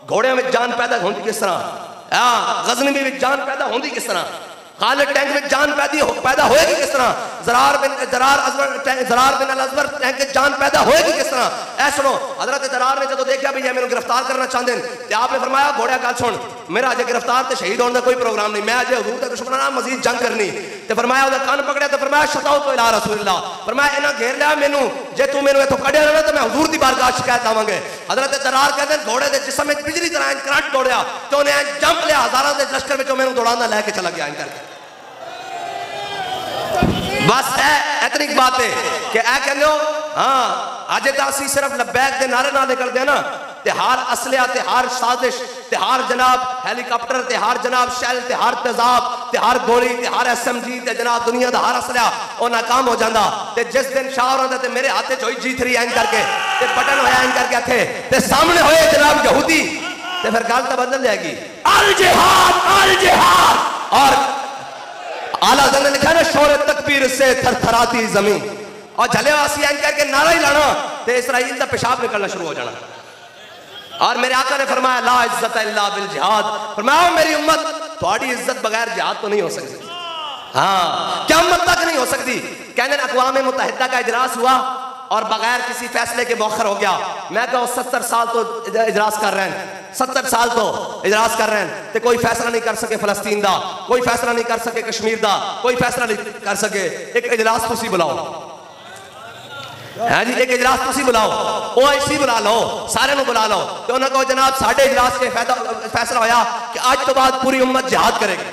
Speaker 2: घोड़े में जान पैदा होती किस तरह, गजनी में जान पैदा होती किस तरह, खालिद टैंक में जान पैदा होएगी किस तरह, दरार बिन अजवर टैंक में जान पैदा होएगी किस तरह। ऐ सुनो हजरत दरार ने जो देखा भी मैंने गिरफ्तार करना चाहते हैं तो आपने फरमाया घोड़िया गल सुन मेरा अजय गिरफ्तार तो शहीद होने का कोई प्रोग्राम नहीं, मैं अजय हुजूर के दुश्मन नाल मजीद जंग करनी। तो फरमाया उसका कान पकड़िया तो फरमाया शताओ तो इला रसूलुल्लाह, फरमाया इन्हें घेर लिया मैनू जे तू मैनू इथों कढ़िया ना तो मैं हुजूर की बारगाह शिकायत आवांगे। हजरत दरार कहते हैं घोड़े के जिस्म में बिजली तरह करंट दौड़िया तो उन्हें जंप लिया हजारों के लश्कर में मैनू दौड़ाना लैके चला गया करके। बस है इतनी बात है कि ऐ कहते हो हाँ अजे तो असी सिर्फ लब्बैक के नारे ना निकलते हैं ना ते हर असलिया ते हर साजिश ते हर जनाब हेलीकॉप्टर ते हर जनाब शैल ते हर तेजाब ते हर गोली ते हर SMG ते जनाब दुनिया का हर असलिया वो नाकाम हो जाता। ते जिस दिन शाह होता ते मेरे हाथ च G3 एंड करके ते बटन होया एंड करके थे ते सामने होए जनाब यहूदी ते फिर गल तो बदल जाएगी। अल जिहाद और आला ने लिखा ना शोर तकबीर से थरथराती जमीन और झलेवासी एंड करके नारा ही लाना तो इसराइल का पेशाब निकलना शुरू हो जाना। और मेरे आका ने फरमाया ला इज्जत इल्ला बिल जिहाद, फरमाया मेरी उम्मत थोड़ी इज्जत बगैर जिहाद तो नहीं हो सकती, हाँ क़यामत तक नहीं हो सकती। कहने अक़वाम मुत्तहिदा का इजलास हुआ और बगैर किसी फैसले के मौखर हो गया। मैं कहूँ 70 साल तो इजलास कर रहे हैं, 70 साल तो इजलास कर रहे हैं तो कोई फैसला नहीं कर सके फलस्तीन दा, कोई फैसला नहीं कर सके कश्मीर दा, कोई फैसला नहीं कर सके। एक इजलास तुसी बुलाओ है जी, एक इजलास तुसी बुलाओ, OIC बुला लो, सारे नु बुला लो तो उन्होंने कहो जनाब साढ़े इजलास के फैसला होया कि आज तो बाद पूरी उम्मत जिहाद करेगी।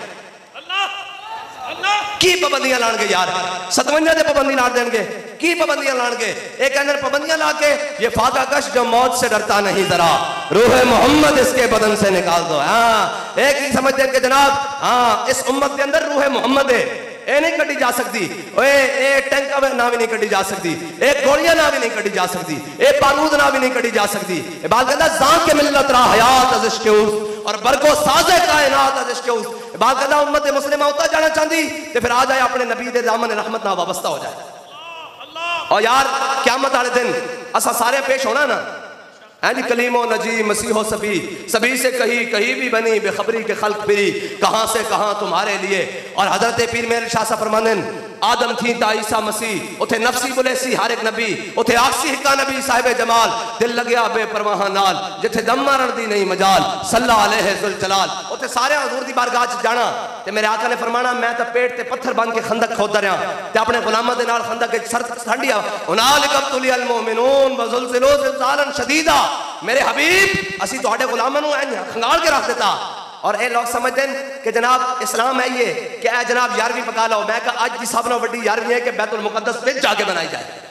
Speaker 2: की पाबंदियां लाएंगे यार, 57 से पाबंदी ला देंगे, की पाबंदियां लाएंगे। एक अंदर पाबंदियां ला के ये फाका कश जो मौत से डरता नहीं जरा रूह मोहम्मद इसके बदन से निकाल दो। हाँ एक ही समझते हैं कि जनाब हाँ इस उम्मत के अंदर रूह मोहम्मद है, ये नहीं कटी जा सकती, ए टैंका ना भी नहीं कटी जा सकती, एक गोलियां ना भी नहीं कटी जा सकती, एक बारूद ना भी नहीं कटी जा सकती। बात कहता जान के मिलत रहा हयात अज़ इश्क़ और बरको साज़े कायनात अज़ इश्क़। बात कहता उम्मत मुस्लिमा होता जाना चाहती तो फिर आ जाए अपने नबी दे दामन रहमत ना वाबस्ता हो जाए। और यार क़यामत वाले दिन असा सारे पेश होना ना है जी, कलीमो नजी मसीहो सभी सभी से कहीं भी बनी बेखबरी के खल्क फिरी कहाँ से कहाँ तुम्हारे लिए। और हजरत पीर मेरे शाह सा फरमानन आदम थी ता ईसा मसीह उथे नफसी बुलेसी हर एक नबी उथे आखसी हिक्का नबी साहिब जमाल दिल लग्या बेपरवाह नाल जिथे दम मारन दी नहीं मजाल सल्ला अलैहि ज़ुल जलाल। उथे सारे हुजूर दी बारगाह च जाना ते मेरे आका ने फरमाना मैं तो पेट ते पत्थर बन के खंदक खोदा रहा ते अपने गुलामां दे नाल खंदक के सर ठंडिया उनालिकम तुलियल मोमिनून व ज़ुलज़िलू ज़िलज़ालन शदीदा। मेरे हबीब असी तुहाडे गुलामां नूं खंगाल के रख देता। और ये लोग समझते हैं कि जनाब इस्लाम है ये कि जनाब 11वीं पका लो। मैं कहा अज की सब नाल वड्डी 11वीं है कि बैतुल मुकद्दस में जाके बनाई जाए।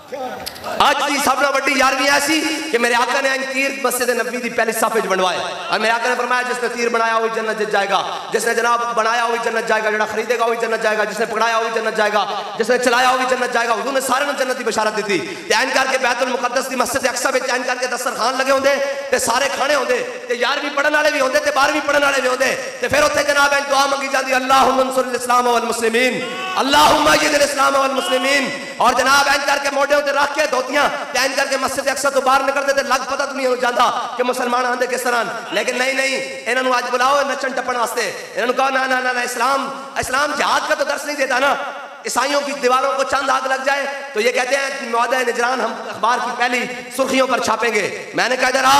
Speaker 2: आज की सब नाल वड्डी 11वीं ऐसी कि मेरे आका ने तीर मस्जिद नबी दी पहली साफे च बनवाए और मेरे आका ने फरमाया जिसने तीर बनाया वही जन्नत जाएगा, जिसने जनाब बनाया वही जन्नत जाएगा, जो खरीदेगा वही जन्नत जाएगा, जिसने पकड़ाया वही जन्नत जाएगा, जिसने चलाया वही जन्नत जाएगा। हुजूर ने सारे जन्नत की बशारत दी। ऐन करके बैतुल मुकद्दस दी मस्जिद अक्सा विच ऐन करके दस्तरखान लगे होंदे ते सारे खाने होंदे ते 11वीं पढ़न वाले भी होंदे ते 12वीं पढ़न वाले भी होंदे ते फिर उत्थे जनाब ऐन दुआ मंगी जाती अल्लाहुम्मा अंसुरिल इस्लाम वल मुस्लिमीन, अल्लाहुम्मा अय्यिदिल इस्लाम वल मुस्लिमीन। और जनाब ऐन करके मोढे ते रख के धोतियां पहन करके मस्जिद अक्सर तो बाहर निकलते थे, लग पता दुनिया को जाता कि मुसलमान आंदे किस तरह। लेकिन नहीं नहीं, इन्होंने आज बुलाओ नचन टप्पन वास्ते, इन्होंने कहा ना ना ना, इस्लाम जिहाद का तो दर्श नहीं देता ना। ईसाइयों की दीवारों को चंद आग लग जाए तो ये कहते हैं मौदा निजरान हम अखबार की पहली सुर्खियों पर छापेंगे। मैंने कहा जरा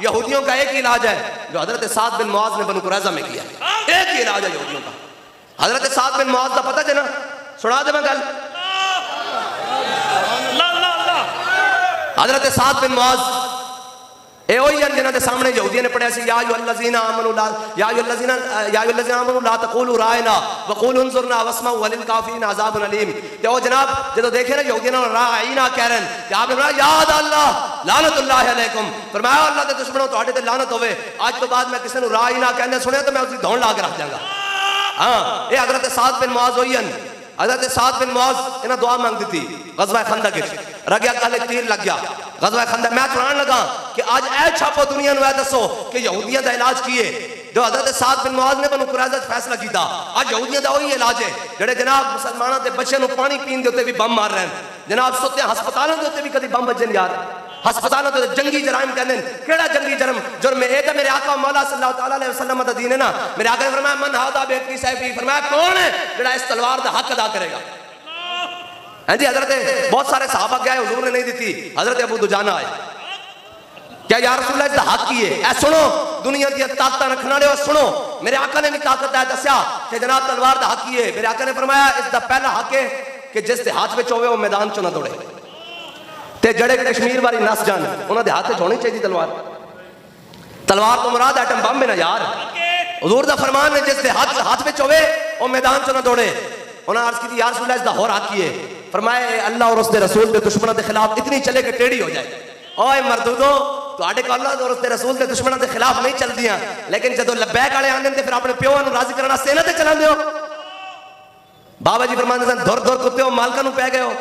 Speaker 2: यहूदियों का एक ही इलाज है जो हजरत साद बिन मुआज ने बनु कुरैज़ा में किया, एक ही इलाज है यहूदियों का। हजरत साद बिन मुआज का पता है ना, सुना दे मैं गल। हजरत साद बिन मुआज ए वही है जिन्हां दे सामने यहूदियों ने पढ़िया सी या अय्युहल्लज़ीना आमनू ला तक़ूलू रायना वक़ूलू उन्ज़ुरना वस्मऊ वलिल काफ़िरीना अज़ाबुन अलीम। ते ओ जनाब जदों देखे ना यहूदियों ने रायना कह रहे हैं, आपने फरमाया याद अल्लाह लानतुल्लाहि अलैकुम, फरमाया अल्लाह दे दुश्मनों तुहाडे ते लानत होवे। आज तो बाद मैं किसी नूं रायना कहंदे सुनिया तो मैं उसकी धौण ला के रख जांगा। हां ये हज़रत साद बिन मुआज होई हन। हज़रत साद बिन मुआज इन्हां दुआ मांग दी थी ग़ज़वा खंदक विच, रगया गल तीर लग गया ग़ज़वा खंदक। मैं सुनान लगा कि आज ऐ छापो दुनिया नूं, ऐ दसो कि यहूदियों का इलाज की है जो हज़रत साद बिन मुआज ने बनु कुरैज़ा फैसला किया। आज यहूदियों का वही इलाज है जेड़े जनाब मुसलमानों के बच्चों को पानी पीने के उत्ते भी बम मार रहे हैं जनाब, सुते हस्पतालों के उत्ते भी कभी बम बजन यार, हस्पतालों के जंगी जराइम कहते हैं। केड़ा जंगी जुर्म है? ये मेरे आका मौला सल्लल्लाहु अलैहि वसल्लम दा दीन है ना। मेरे आका ने फरमाया मन हादा बेकी सैफी, फरमाया कौन है जेड़ा इस तलवार का हक अदा करेगा। हां जी, हजरत बहुत सारे सहाबा गए, हुजूर ने नहीं दी, हजरत अबू दुजाना आए, क्या या रसूल अल्लाह इसदा हक की है? ऐ सुनो दुनिया दी ताकत रखने वाले सुनो, मेरे आका ने भी ताकत है दस्या कि जनाब तलवार का हक की है। मेरे आका ने फरमाया इसका पहला हक है कि जिस दे हाथ में होवे वो मैदान चो ना दौड़े, ते जड़े कश्मीर वाली नस जान उन्होंने हाथ में होनी चाहिए तलवार। तलवार तो मुराद एटम बम है ना यार। हुजूर दा फरमान है जिस दे हाथ में होवे वो मैदान चो ना दौड़े। उन्होंने अर्ज की या रसूल अल्लाह इसदा होर हक की है? फरमाया अल्लाह और उसके रसूल के दुश्मनों के खिलाफ इतनी चले कि टेढ़ी हो जाए। ओए मरदूदो तुहाडे को अल्लाह और उसके रसूल के दुश्मनों के खिलाफ नहीं चलदियां, लेकिन जदों लब्बैक वाले आंदे ते फिर अपने प्यो नूं राजी करन वास्ते इन्हां ते चलांदे हो। बाबा जी फरमांदे सन धुर धुर कुत्ते हो मालकां नूं पै गए हो।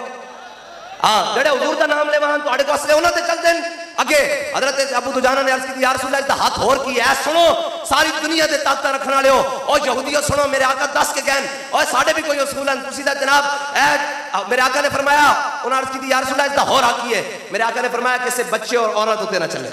Speaker 2: हां जेड़े हुजूर दा नाम लेवान तुहाडे को असले उन्हां ते चलदे न। अगे हजरत अबू दुजाना ने अर्ज की या रसूल अल्लाह दा हाथ होर की है? सुनो सारी दुनिया दे ताकत रखने वाले हो और यहूदियों सुनो, मेरे आका दस के गए और साडे भी कोई उसूल हैं तुसी दा जनाब। मेरे आका ने फरमाया उन्होंने अर्ज की या रसूल अल्लाह दा होर हक की है? मेरे आका ने फरमाया किसी बच्चे और औरत उत्ते ना चले।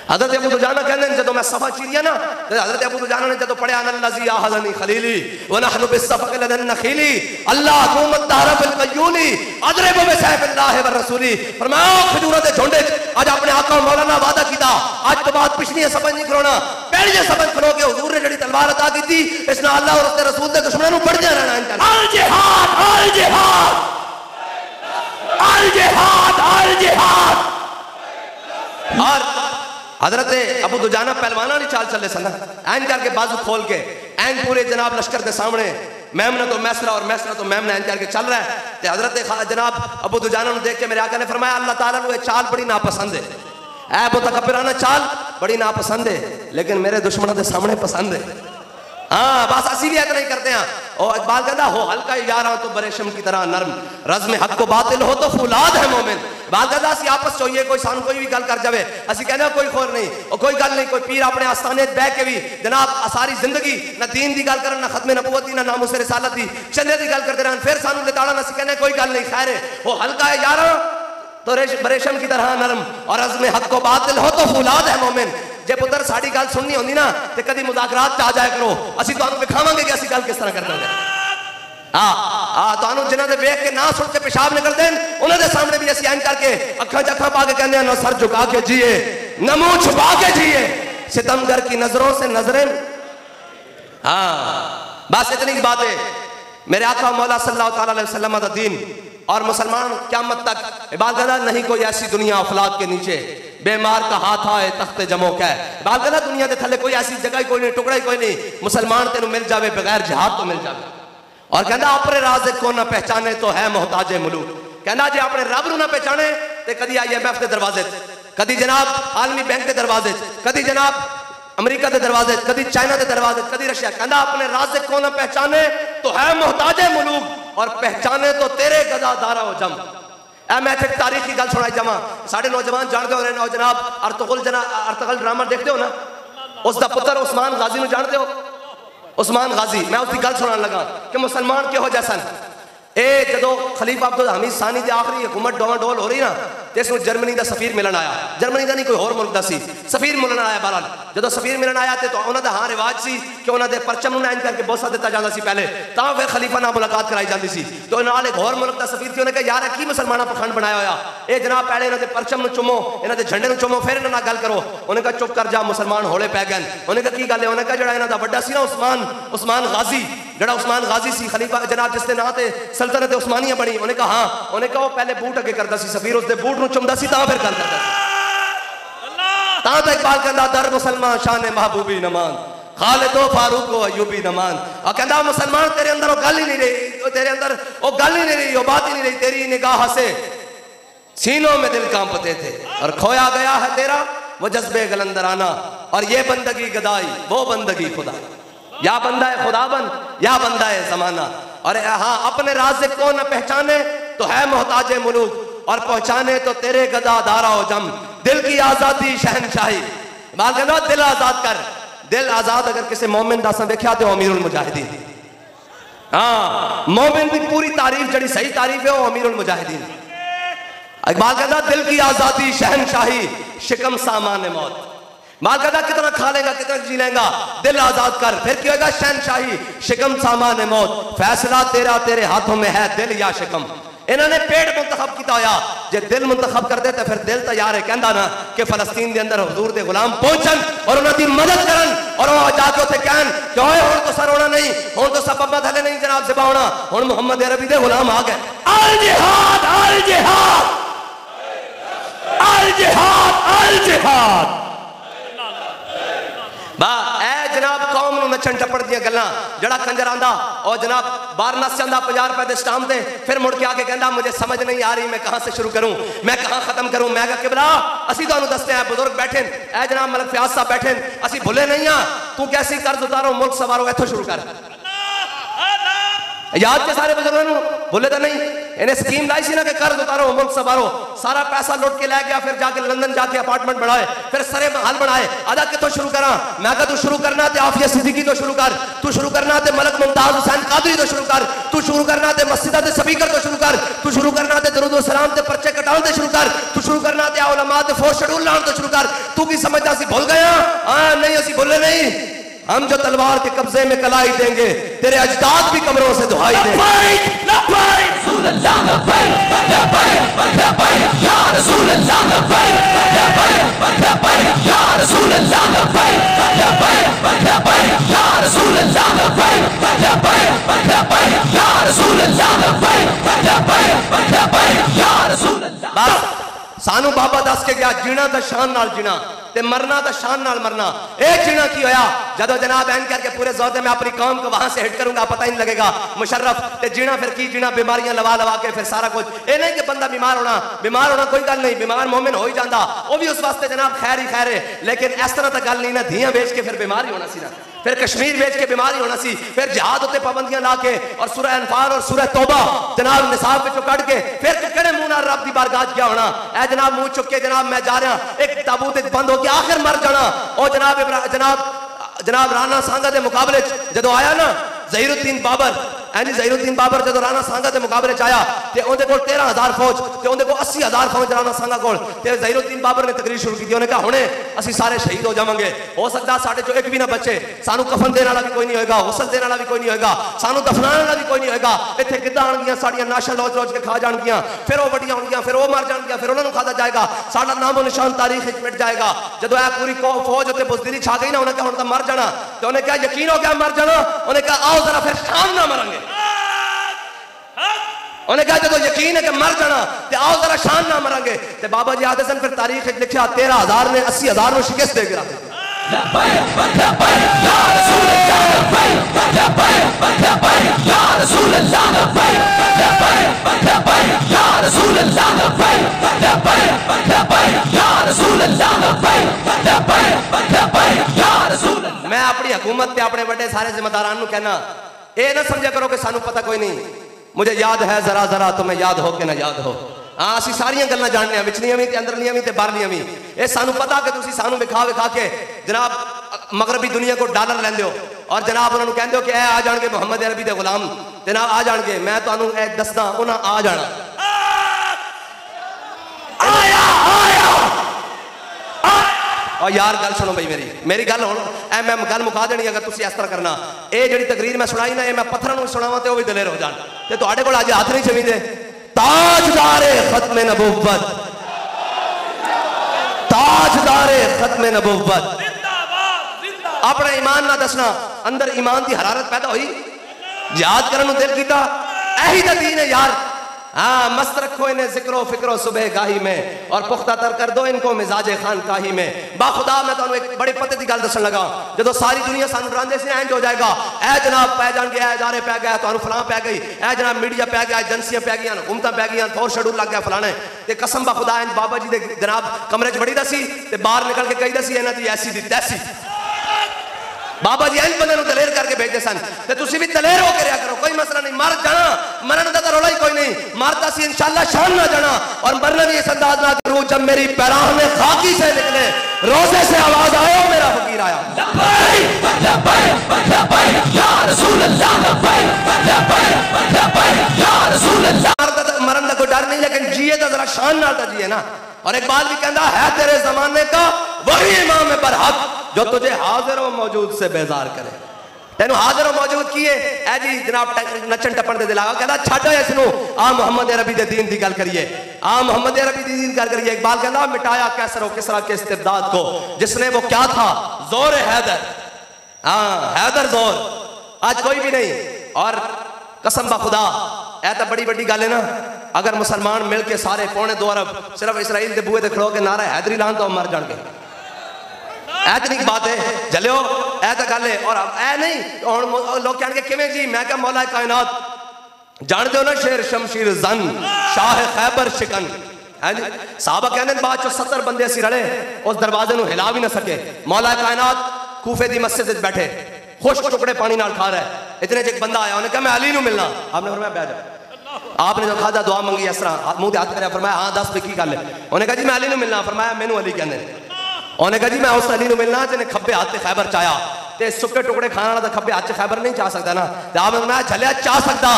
Speaker 2: हजरत अबू दुजाना कहते हैं जब मैं सफा चिरिया ना, हजरत अबू दुजाना ने जब पढ़िया अनल्लज़ी आहज़नी खलीली व नहनु बिस्सफ़क़ लदन नखीली अल्लाह हुम्मत तारफ अल क़य्यूली अदरिबु बिसैफिल्लाहि व रसूली। फरमाया खजूरों के झुंडे आज अपने आका मौलाना वादा कीता, आज तो बाद पिछली समझ नहीं करोना, पहले समझ करो कि हुजूर ने जड़ी तलवार अता की थी इसने अल्लाह और उसके रसूल के दुश्मनों को बढ़ जाना है। अल जिहाद अल जिहाद अल जिहाद अल जिहाद। और हजरत अबू दुजाना पहलवाना नहीं चाल चले सन, ऐन करके बाजू खोल के ऐन पूरे जनाब लश्कर के सामने मैमना तो मैसरा और मैसरा तो मैमना ऐन करके चल रहा है। तो हजरत जनाब अबू दुजाना ने देख के मेरे आका ने फरमाया अल्लाह ताला को ये चाल बड़ी नापसंद है, ऐ मुतकब्बिराना चाल बड़ी नापसंद है, लेकिन मेरे दुश्मनों के सामने पसंद है। हाँ बस असी भी ऐसा नहीं करते हैं। और इकबाल कहता हो हल्का यारा तो बरेशम की तरह नरम, रज़्म हक को बातिल हो तो फुलाद है मोमिन। बाल कहता असी आपस चाहिए कोई सानू कोई भी गल कर जावे असी कहने कोई खोर नहीं और कोई गल नहीं, कोई पीर अपने आस्थाने बह के भी जनाब सारी जिंदगी ना दीन की गल करन ना खत्म नबूवत दी ना नामुस रिसालत दी चंदे की गल करते रहन, फिर सानू लिताड़ा ना कहने कोई गल नहीं खैर है। वो हल्का है यारा तो बरेशम की तरह नरम और रज़्म हक को बातिल हो तो फुलाद है मोमिन। जे पुत्र साड़ी गल सुननी होंदी ना ते कदी मुज़ाकरात आ जाया करो, असी तुहानू दिखावांगे कि असी गल किस तरह करना है। तुहानू जिन्हां दे वेख के ना सुन के पेशाब निकलदे न उन्हां दे सामने भी असी ऐन करके अखां च अखां पा के कहंदे ना सर झुका के जिए न मुंह छुपा के जिए सितमगर की नजरों से नजरें। बस इतनी बात है। मेरे आका मौला सल्लल्लाहु अलैहि वसल्लम दा दीन और मुसलमान क़यामत तक इबादत नहीं कोई ऐसी दुनिया अफलाक के नीचे बेमार का हाथ आए तख्ते जमो कै इबादत दुनिया के थले कोई ऐसी जगह कोई नहीं टुकड़ा ही कोई नहीं मुसलमान तेन मिल जाए बगैर जिहाद तो मिल जाए। और कहना अपने राज को ना पहचाने तो है मोहताजे मुलूक। कहना जे अपने रब नूं ना पहचाने तो कदी IMF के दरवाजे, कदी जनाब आलमी बैंक के दरवाजे, कदी जनाब अमेरिका के दरवाजे, कदी चाइना के दरवाजे, कदी रशिया। कहना अपने राज को ना पहचाने तो है मोहताजे मुलूक और पहचाने तो तेरे गदादारा हो जम। मैं एक तारीख की गल सुनाई जावा साढ़े नौजवान जानते हो रहे जनाब अर्तगल ड्रामा देखते हो ना, उसका पुत्र उस्मान गाजी में जानते हो? उस्मान गाजी मैं उसकी गल सुनाने लगा कि मुसलमान किहो जैसन ਇਹ ਜਦੋਂ ਖਲੀਫਾ ਅਬਦੁਲ ਹਮੀਦ ਸਾਨੀ ਦੀ ਆਖਰੀ ਹਕੂਮਤ ਡੋਲ ਹੋ ਰਹੀ ਨਾ ਤੇ ਇਸ ਨੂੰ ਜਰਮਨੀ ਦਾ ਸਫੀਰ ਮਿਲਣ ਆਇਆ। ਜਰਮਨੀ ਦਾ ਨਹੀਂ ਕੋਈ ਹੋਰ ਮੁਲਕ ਦਾ ਸੀ, ਸਫੀਰ ਮਿਲਣ ਆਇਆ। ਬਹਰਾਲ ਜਦੋਂ ਸਫੀਰ ਮਿਲਣ ਆਇਆ ਤੇ ਉਹਨਾਂ ਦਾ ਹਾਂ ਰਿਵਾਜ ਸੀ ਕਿ ਉਹਨਾਂ ਦੇ ਪਰਚਮ ਨੂੰ ਇੰਜ ਕਰਕੇ ਬੋਸਾ ਦਿੱਤਾ ਜਾਂਦਾ ਸੀ ਪਹਿਲੇ, ਤਾਂ ਫਿਰ ਖਲੀਫਾ ਨਾਲ ਮੁਲਾਕਾਤ ਕਰਾਈ ਜਾਂਦੀ ਸੀ। ਤੇ ਨਾਲ ਇੱਕ ਹੋਰ ਮੁਲਕ ਦਾ ਸਫੀਰ ਸੀ, ਉਹਨੇ ਕਿਹਾ ਯਾਰ ਕੀ ਮੁਸਲਮਾਨਾਂ ਪਖੰਡ ਬਣਾਇਆ ਹੋਇਆ, ਇਹ ਜਨਾਬ ਪਹਿਲੇ ਇਹਨਾਂ ਦੇ ਪਰਚਮ ਨੂੰ ਚੁੰਮੋ, ਇਹਨਾਂ ਦੇ ਝੰਡੇ ਨੂੰ ਚੁੰਮੋ, ਫਿਰ ਇਹਨਾਂ ਨਾਲ ਗੱਲ ਕਰੋ। ਉਹਨੇ ਕਿਹਾ ਚੁੱਪ ਕਰ ਜਾ, ਮੁਸਲਮਾਨ ਹੌਲੇ ਪੈ ਗਏ। ਉਹਨੇ ਕਿਹਾ ਕੀ ਗੱਲ ਹੈ? ਉਹਨੇ ਕਿਹਾ ਜਿਹੜਾ ਇਹਨਾਂ ਦਾ ਵੱਡਾ ਸੀ ਨਾ ਉਸਮਾਨ गाजी, जड़ा उस्मान गाजी सी खलीफा जनाब जिसके नाम से सल्तनत उस्मानिया बनी। उन्हें कहा हाँ, उन्हें कहा वो पहले बूट अगे करता सी, सफीर उसके बूट नूं चुमदा सी, तां फिर गल करदा सी। तां तो इकबाल कहंदा दर मुसलमान शान महबूबी नमान, खालिदो फारूक को अयूबी नमान। और कहंदा मुसलमान तेरे अंदर वो गल ही नहीं रही, तेरे अंदर वो गल ही नहीं रही, वो बात ही नहीं रही, तेरी निगाह से सीनों में दिल कांपते थे और खोया गया है तेरा वो जज्बे गलंदराना, और ये बंदगी गदाई वो बंदगी खुदा, या बंदा है खुदा बन या बंदा है जमाना। और हाँ, अपने राज़ को न पहचाने तो है मोहताज मुलूक, और पहचाने तो तेरे गदा दारा हो जम, दिल की आज़ादी शहनशाही। बात कहना दिल आज़ाद कर, दिल आज़ाद अगर किसी मोमिन दा असां देखिया तो अमीरुल मुजाहिदीन। हाँ, मोमिन की पूरी तारीफ जड़ी सही तारीफ है वो अमीरुल मुजाहिदीन। इकबाल कहता दिल की आज़ादी शहनशाही शिकम सामान मौत। माल कहता कितना खा लेगा कितना जी लेगा, दिल आजाद कर, फिर क्या होगा? शहनशाही शिकम सामान मौत, फैसला तेरा तेरे हाथों में है, दिल या शिकम। इन्होंने पेट मुंतखब किया होया, जे दिल मुंतखब कर दे तो फिर दिल तैयार है। कहता ना कि फलस्तीन के अंदर हुजूर दे गुलाम पहुंचन और उन्होंने मदद करन, और वो जाके उसे कहन कि ओए हुण तो सर होना नहीं, हुण तो सब अब्बा थले नहीं जनाब ज़िबा होना, हुण मुहम्मद अरबी दे गुलाम आ गए। अल जिहाद अल जिहाद अल जिहाद अल जिहाद। बा ए जनाब कौम नूं नचन टप्पड़ दियां गल्लां, जड़ा कंजर आंदा और जनाब बाहर नस जांदा 50 रुपए दे स्टाम ते, फिर मुड़ के आके कहंदा मुझे समझ नहीं आ रही मैं कहां से शुरू करूं, मैं कहां खत्म करूं। मैं कहा किबला असी तुहानूं दसदे आ, बुजुर्ग बैठे ए जनाब मलिक फयाज साहब बैठे, असी भुले नहीं हां, तू कैसी कर्ज उतारो मुल्क सवारो, इत्थों शुरू कर। याद के सारे बुजुर्गों भूले तो नहीं, इन्हें स्कीम लाई सी ना कि कर्ज उतारो मुल्क सवारो, सारा पैसा लुट के ले गया, फिर जाके लंदन जाके अपार्टमेंट बनाए, फिर सरे महल बनाए। आधा कितों शुरू करा? मैं कहा तू शुरू करना ते आफिया सिद्दीकी तो शुरू कर, तू शुरू करना ते मलक मुमताज हुसैन कादरी तो शुरू कर, तू शुरू करना ते मस्जिदा ते स्पीकर तो शुरू कर, तू शुरू करना ते दरूद व सलाम ते पर्चे कटाउन ते शुरू कर, तू शुरू करना ते उलमा ते फोर्स शेड्यूल लाउन तो शुरू कर। तू की समझदा सी भूल गया? हां नहीं असी भूले नहीं, हम जो तलवार के कब्जे में कलाई देंगे तेरे अजदाद भी कमरों से दुहाई देंगे। सानू बाबा दस के गया जीना दा शान नाल जीना ते मरना दा शान नाल मरना। एक जीना की होया जदों जनाब एन करके पूरे जोर मैं अपनी कौम को वहां से हिट करूंगा पता ही नहीं लगेगा मुशर्रफ ते जीना फिर की जीना बीमारियां लवा लवा के फिर सारा कुछ। ये नहीं कि बंदा बीमार होना कोई गल नहीं, बीमार मोमिन हो ही जाता, वो भी उस वास्ते जनाब खैर ही खैर है, लेकिन इस तरह तो गल नहीं ना धियां बेच के फिर बीमार ही होना सी ना, फिर कश्मीर बेच के बीमारी होना सी, फिर जिहाद उत्ते पाबंदियां ला के और सूरह अनफाल और सूरह तौबा जनाब निसाब विचों कढ के फिर तू केड़े मुंह नाल रब दी बारगाह च गया होना। ए जनाब मुंह चुक के जनाब मैं जा रहा एक ताबूत बंद हो के आखिर मर जाना। ओ जनाब राणा सांगा दे मुकाबले जदों आया ना ज़हीरुद्दीन बाबर, ज़हीरुद्दीन बाबर जदों राणा सांगा दे मुकाबले च आया ते उहदे कोल 13,000 फौज ते उहदे कोल 80,000 फौज राणा सांगा कोल ते ज़हीरुद्दीन बाबर ने तकरीर शुरू की। उन्हें कहा हुणे असीं सारे शहीद हो जावांगे, हो सकदा साडे चों एक भी ना बचे, सानू कफन देने वाला भी कोई नहीं होएगा, गुसल देने वाला भी कोई नहीं होएगा, सानू दफनाने वाला भी कोई नहीं होएगा, इत्थे गिद्धां आउणगियां साडीआं नाशां लोच के खा जाणगियां, फिर वो वड्डियां होणगियां, फिर वो मर जाणगियां, फिर उन्हां नूं खादा जाएगा, साडा नामो निशान तारीख विच मिट जाएगा। जदों ए पूरी फौज उत्ते बुज़दिली छा गई ना, उन्हें कहा हुण तां मर जाना, ते उन्हें कहा यकीन हो गया मर जाना, उन्हें कहा आओ जरा फिर शाम ना मरांगे। उन्हें कहा जो यकीन है कि मर जाना ते आओ जरा शान ना मरांगे। ते बाबा जी आते सन फिर तारीख लिखा 13,000 ने 80,000 को शिकस्त दे गिरा। मैं अपनी हुकूमत ते अपने बड़े सारे जिम्मेदारान नूं कहना ये ना समझा करो कि सानू पता कोई नहीं, मुझे याद है जरा जरा तुम्हें याद हो कि ना याद हो। हाँ असी सारियां गल्लां जानने विचलियां भी ते अंदरलियां भी ते बाहरलियां भी। ये सानू पता कि तुसी सानू विखा के जनाब मगरबी दुनिया को डॉलर लैंदे हो, और जनाब उन्होंने कहते हो कि आ जाएंगे मुहम्मद अरबी दे गुलाम जनाब आ जाएंगे मैं तुहानू दसदा उन्हें आ जाना आया आया और यार गल सुनो भाई मेरी गल हुण मैं गल मुका देनी अगर तुसीं इस तरह करना ये जिहड़ी तकरीर मैं सुनाई ना ये मैं पत्थरां नूं सुणावां ते ओह भी दलेर हो जाण ते तुहाडे कोल अज हत्थ नहीं छवींदे ताजदारे खत्म नबुव्वत ताजदारे खत्म नबुव्वत अपना ईमान ना दसना अंदर ईमान की हरारत पैदा हुई याद करने दिल किया यही तो दीन है यार हाँ मस्त रखो इन्हें जिक्रो फिक्रो सुबह गाही में और पुख्ता तर कर दो इनको मिजाजे खान काही में बाखुदा मैं तुहानू एक बड़े पते की गल दसन लगा जो सारी दुनिया सानू डरांदे से इंज हो जाएगा ए जनाब पै जाएंगे ए इदारे पै गए तुहानू फलां पै गई ए जनाब मीडिया पै गया एजेंसियां पै गई हुकूमतां पै गई फोर शेड्यूल लग गया फलाने ते कसम बाखुदा इंज बाबा जी दे जनाब कमरे च बड़ी दसी ते बाहर निकल के कही दसी इन्हां दी ऐसी दी तैसी बाबा जी इंज बंदे दलेर करके भेजे सन ते तुसी भी दलेर हो के करो कोई मसला नहीं मर जाना मरन का तो रौला ही कोई नहीं मरता सी इंशाल्लाह शान ना जाना और मरना भी इस अंदाज ना करूं जब मेरी पैराह में खाकी से निकले रोजे से आवाज आया मेरा फकीर आया लब्बैक लब्बैक लब्बैक या रसूल अल्लाह लब्बैक लब्बैक लब्बैक या रसूल अल्लाह मरन का कोई डर नहीं लेकिन जिए तो जरा शान नाल तो जिए ना और इकबाल भी कहता है तेरे जमाने का वही इमाम बरहक जो तुझे हाजिर व मौजूद से बेजार करे तेन हाजिर व मौजूद किए ऐ जी जनाब नचन टपन दे दिलागा कहता छड्डो इसनू आ मुहम्मद अरबी दे दीन दी गल करिए आ मुहम्मद अरबी दी दीन गल करिए इकबाल कहता मिटाया कैसर व किसरा के इस्तिबदाद को जिसने वो क्या था जोर हैदर हाँ हैदर जोर आज कोई भी नहीं और कसम बा खुदा ऐ तो बड़ी बड़ी गल है ना अगर मुसलमान मिल के सारे पौने 2 अरब सिर्फ इसराइल के बूहे खड़ो के नारा हैदरी लान तो मर जाएंगे ऐतनी बात है जलियो ऐ तो गल है और ऐ नहीं लोग कहेंगे किवें जी मैं क्या मौला कायनात जानते हो ना शेर शमशीर जन शाह खैबर शिकन है जी साहबा कहने बाद चो 70 बंदे असी रले उस दरवाजे को हिला भी ना सके मौला कायनात कूफे की मस्जिद में बैठे खुश टुकड़े पानी नाल खा रहा है इतने च एक बंदा आया उन्हें कहा मैं अली नूं मिलना आपने फरमाया बैठ जा आपने जो खादा दुआ मंगी इस तरह मुंह ते हाथ करया फरमाया हाँ दस भी की गल है उन्हें कहा जी मैं अली नूं मिलना फरमाया मैनू अली कहंदे उन्हें कहा जी मैं उस अली नूं मिलना जिन्हें खब्बे हाथ से खैबर चाया ते सुक्के टुकड़े खाने वाला खब्बे हाथ से खैबर नहीं चाह सकता ना ते आपने फरमाया झलिया चाह सकता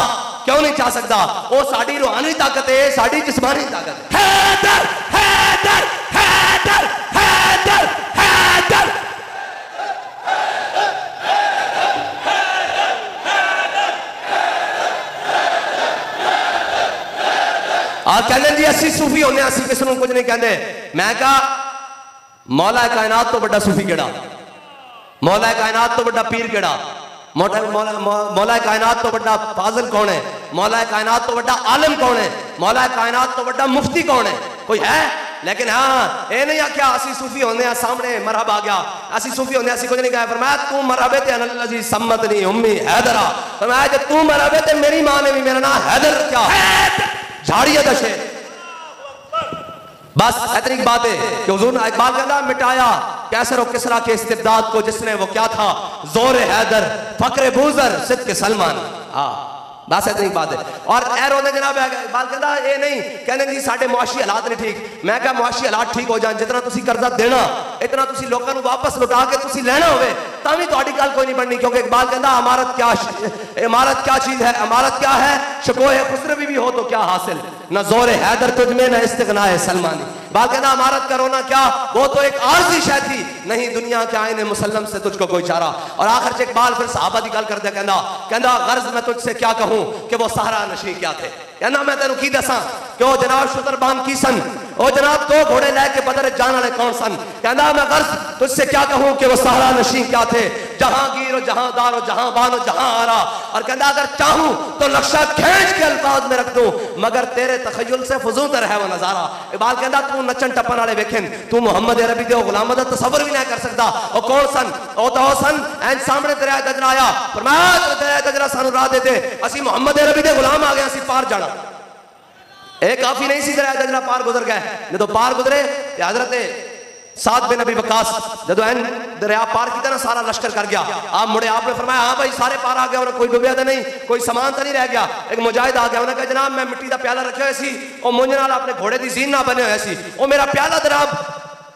Speaker 2: क्यों नहीं चाह सकता वो साडी रूहानी ताकत है साडी जिस्मानी ताकत हैदर हैदर हैदर हैदर हैदर कहते जी असी सूफी होने असी किसी को कुछ नहीं कहते मैं कहा मौला कायनात तो बड़ा सूफी केड़ा मौला कायनात तो बड़ा पीर केड़ा मौला कायनात तो बड़ा फाजिल कौन है मौला कायनात तो बड़ा आलिम कौन है मौला कायनात तो बड़ा मुफ्ती कौन है कोई है लेकिन हाँ ये नहीं आख्या असी सूफी होने सामने मरहब आ गया असी सूफी होने असी कुछ नहीं कहा फरमाया तू मरहबे ते अनल्लाजी सम्मत नहीं उम्मी हैदरा फरमाया जब तू मरहबे ते मेरी मां ने भी मेरा नाम हैदर क्या झाड़िया दशे बस इतनी बात है कि हुजूर ने इकबाल कहता मिटाया कैसर और किसरा के इस्तिबदाद को जिसने वो क्या था जोर हैदर फक्र बूजर सिद्क सलमान हाँ बस इतनी बात है और एरो ने जनाब इकबाल कहता ये नहीं कहने जी साडे मुआशी हालात नहीं ठीक मैं क्या मुआशी हालात ठीक हो जाए जितना तुसी कर्जा देना इतना तुसी लोगों को वापस लौटा के तुसी लेना होवे तावी तुहाडी गल कोई नहीं बननी क्योंकि इकबाल कहता इमारत क्या चीज है इमारत क्या है शकोए खुसरवी भी हो तो क्या हासिल न जोर हैदर तुझ में न इस्तिगना है सलमानी बात कहना इमारत का रोना क्या वो तो एक आरजी शय थी नहीं दुनिया के आईने मुसल्लम से तुझको कोई चारा और आखिर से इकबाल फिर सहाबा की गल करते कहना गर्ज मैं तुझसे क्या कहूं कि वो सहारा नशी क्या थे कहना मैं तेन की दसा कि वो जनाब शुतरबान की सन ओ जनाब 2 घोड़े लेके बदर जाने वाले कौन सन कहना मैं गर्ज तुझसे क्या कहूं कि वो सहारा नशी क्या थे जहांगीर और जहांदार और जहांबान और जहां आरा और कहना अगर चाहूं तो नक्शा खींच के अल्फाज में रख दूं मगर तेरे तखय्युल से फजूतर है वो नजारा इकबाल कहता तू नचन टपन वाले वेखेन तू मुहम्मद अरबी दे गुलाम दा तसव्वुर भी नहीं कर सकता ओ कौन सन ओ तो सन एन सामने तेरा दजरा आया फरमाया तेरा दजरा सानू राह दे दे असि मुहम्मद अरबी दे गुलाम आ गए असि पार जाना ए काफी नहीं सी तेरा दजरा पार गुजर गए जब पार गुजरे हजरत साद बिन अबी वक्कास जदों एन दरिया पार किया ना सारा लश्कर कर गया आप मुड़े आपने फरमाया हाँ भाई सारे पार आ गए उन्हें कोई डुबिया तो नहीं कोई सामान तो नहीं रह गया एक मुजाहिद आ गया उन्हें कहा जनाब मैं मिट्टी का प्याला रखे हुए सी और मुंज नाल अपने घोड़े की जीन ना बने हुए सी वो मेरा प्याला जनाब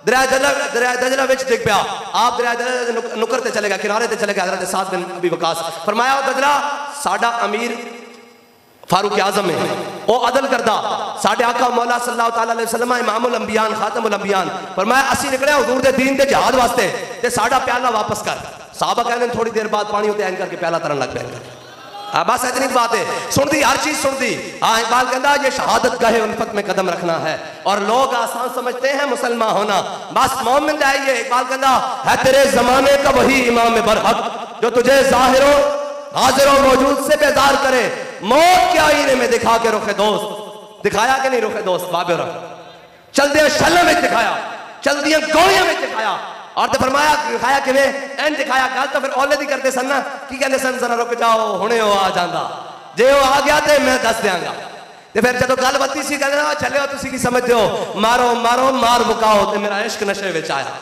Speaker 2: दरिया दजला विच डिग पिया। आप दरिया दजला नुकर ते चले गए, किनारे ते चले गए। हज़रत साद बिन अबी वकास फरमाया दजला साडा अमीर फारूक आजम है, वो अदल करदा। साडे आका मौला सल्लल्लाहु तआला अलैहि वसल्लम इमामुल अंबियान खातमुल अंबियान फरमाया असी निकले हुजूर दे दीन दे जिहाद वास्ते ते साडा प्याला वापस कर। साहबा कहंदे थोड़ी देर बाद पानी उत्ते ऐन करके प्याला तरन लग पिया। बस इतनी बात है, सुनती हर चीज सुनती। हाँ इकबाल कहता ये शहादत गाहे उल्फत में कदम रखना है और लोग आसान समझते हैं मुसलमान होना, बस मोमिन है ये। इकबाल कहता है तेरे जमाने का वही इमाम बरहक जो तुझे जाहिरो हाजिरो मौजूद से बेजार करे, मौत के आईने में दिखा के रुखे दोस्त। दिखाया कि नहीं रुखे दोस्त? बाबे चल दिया शल्ले में दिखाया, चल दिया गोलियां में दिखाया और तो फरमाया दिखाया कि वे एन दिखाया। गल तो फिर औले दी करते सन ना की कहते सन जरा रुक जाओ हुणे हो आ जांदा, जे वो आ गया तो मैं दस देंगा। तो फिर जो गल बत्ती सी कहते चले हो तुसी की समझते हो, मारो मारो मार मुकाओ तो मेरा इश्क नशे विच आया।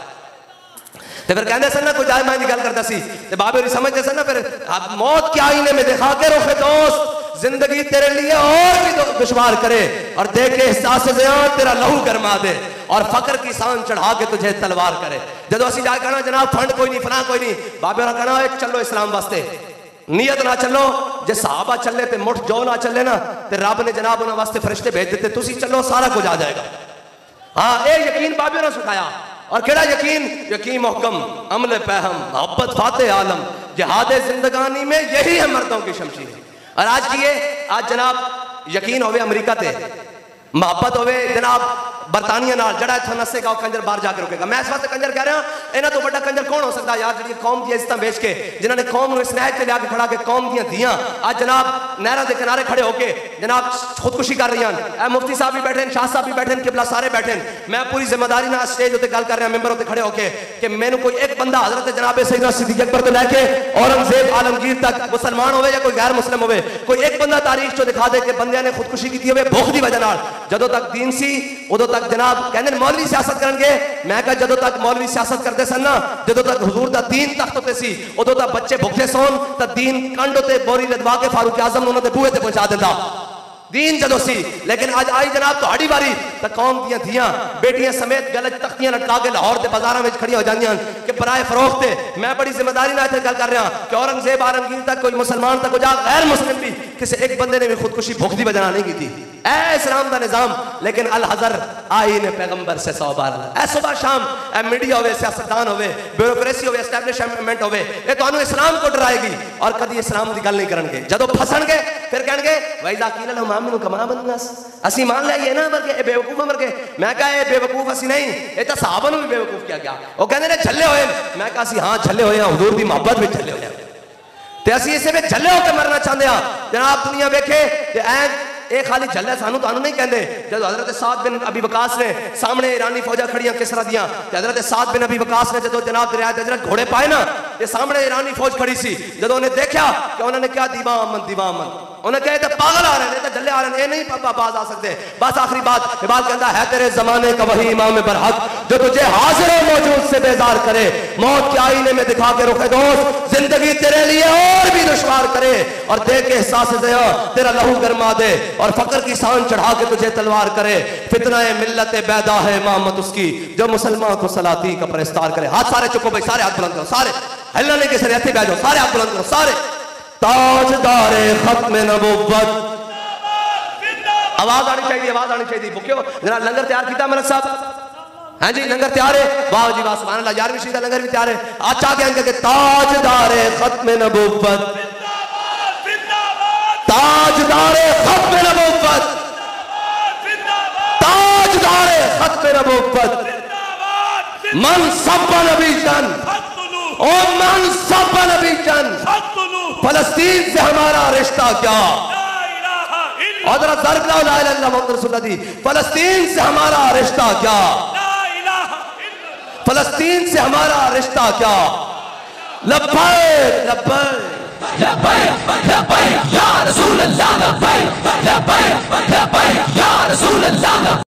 Speaker 2: तो फिर कहते सन ना कोई जाए मैं गल करता सी तो बाबे समझते सन ना फिर मौत के आईने में दिखा के रुखे दोस्त, जिंदगी तेरे लिए और भी दुश्वार करे और देख के एहसास से तेरा लहू गरमा दे और फकर की शान चढ़ा के तुझे तलवार करे। जब असं जाके कहना जनाब फंड कोई नहीं फना कोई नहीं, बाबे और कहना चलो इस्लाम वास्ते नीयत ना चलो, जे सहाबा चले तो मुठ जो ना चले ना तो रब ने जनाब उन्होंने वास्ते फरिश्ते भेज देते, तुसी चलो सारा कुछ आ जाएगा। हाँ ये यकीन बाबे ने सिखाया। और केड़ा यकीन? यकीन मुहकम अमल पैहम मोहब्बत फाते आलम, जिहाद जिंदगानी में यही है मर्दों की शमशीर। और आज की ये आज जनाब यकीन होवे अमेरिका ते, मोहब्बत होवे जनाब बरतानिया नाल, जड़ा इत्थों नसेगा कंजर बाहर जाके रुकेगा। मैं इस वास्ते कंजर कह रहा इन्हां तो बड़ा कंजर कौन हो सकता यार, जी कौम की इज्जत बेच के जिन्होंने कौम को इस नहज से लिया के खड़ा के कौम दी धियां आज जनाब नहरों के किनारे खड़े होके जनाब खुदकुशी कर रही हैं। मुफ्ती साहब भी बैठे, शाह साहब भी बैठे, किबला सारे बैठे। मैं पूरी जिम्मेदारी ना स्टेज उत्ते गल कर रहा मेंबर उत्ते खड़े होके कि मैनू कोई एक बंदा हजरत जनाब सैयदना सिद्दीक अकबर तो लैके औरंगजेब आलमगीर तक मुसलमान होवे या कोई गैर मुस्लिम होवे, कोई एक बंदा तारीख चो दिखा दे कि बंदियां ने खुदकुशी की होवे भुख की वजह नाल। जदों तक दीन सी उदों तक जनाब कहंदे मौलवी सियासत करनगे। मैं कहा जदों तक मौलवी सियासत करते सन ना, जदों तक हुजूर दा दीन तख्त उत्ते सी उदों तक बच्चे भुखे सोन तो दीन कंड उत्ते बोरी लदवा के फारूक आजम उन्हां दे बूहे ते पहुंचा देंदा दीन जदों सी। लेकिन आज आई जनाब तुहाडी बारी तो कौम दियां धियां बेटियां समेत गल तख्तियां लटका के लाहौर के बाजारों में खड़ी हो जांदियां कि बराए फरोख्त है। मैं बड़ी जिम्मेदारी नाल इत्थे गल कर रहा कि औरंगजेब आलमगीर तक कोई मुसलमान तक जा गैर मुस्लिम भी किसी एक बंदे ने भी खुदकुशी भुख की वजह नहीं की थी। ऐ इस्लाम का निजाम। लेकिन अल हजर आई ने पैगंबर से 100 बार ऐ सुबह शाम ऐ मीडिया होवे सियासतदान होवे ब्यूरोक्रेसी होवे एस्टैब्लिशमेंट होवे ये तो इस्लाम को डराएगी और कभी इस्लाम की गल नहीं करनगे। जदों फसणगे फिर कहणगे वैज़ा कील लहुम आमिनू कमा बन्नास, असी मान लिया ना मर के बेवकूफ मर के। मैं कहा ये बेवकूफ असी नहीं, ये तो साहबा भी बेवकूफ किया गया। वो कहते ने झल्ले होए। मैं कहा हाँ झल्ले होए, हुजूर की मोहब्बत भी झल्ले होए ते असी इसे में झल्ले होकर मरना चाहते हैं। जनाब दुनिया वेखे ये खाली झल्ले सानू तानू नहीं कहते। जब हजरत साद बिन अबी वकास ने सामने ईरानी फौजा खड़ियां किसरा दियां, हजरत साद बिन अबी वकास ने जो जनाब दरिया हजरत घोड़े पाए ना ये सामने ईरानी फौज खड़ी सी। जब उन्हें देखा कि उन्होंने क्या दीवा अमन उन्हें कहे तो पागल आ रहे हैं, तो जल्ले आ रहे हैं, ये नहीं पापा बाज आ सकते। बस आखिरी बात इकबाल कहता है तेरे जमाने का वही इमाम बरहक जो तुझे हाजिर मौजूद से बेजार करे, मौत के आईने में दिखा के रुखे दोस्त, जिंदगी तेरे लिए और भी दुश्वार करे और देख के एहसास से तेरा लहू गरमा दे और फकर की शान चढ़ा के तुझे तलवार करे। फितना मिल्लत बैदा है इमामत उसकी जो मुसलमान को सलाती का परस्तार करे। हाथ सारे चुको भाई, सारे हाथ बुलंद करो, सारे हल्ला नहीं किसी रहते बैठ जाओ, सारे हाथ बुलंद करो सारे। ताजदारे खत्म नबुव्वत, आवाज आनी चाहिए, आवाज आनी चाहिए। भुक्यो जरा लंगर तैयार किया मलक साहब? हाँ जी लंगर तैयार है, वाह जी वाह सुभान अल्लाह। 11वीं शहीद लंगर भी तैयार है। अच्छा क्या ताजदारे खत्म नबुव्वत, ताजदारे खत्म नबुव्वत, ताजदारे खत्म नबुव्वत, मन सब्बा नबी जन ओ मन सब्बा नबी जन, फलस्तीन से हमारा रिश्ता क्या, फलस्तीन से हमारा रिश्ता क्या, फलस्तीन से हमारा रिश्ता क्या। लब्बैक लब्बैक लब्बैक लब्बैक या रसूल अल्लाह, लब्बैक लब्बैक लब्बैक या रसूल अल्लाह।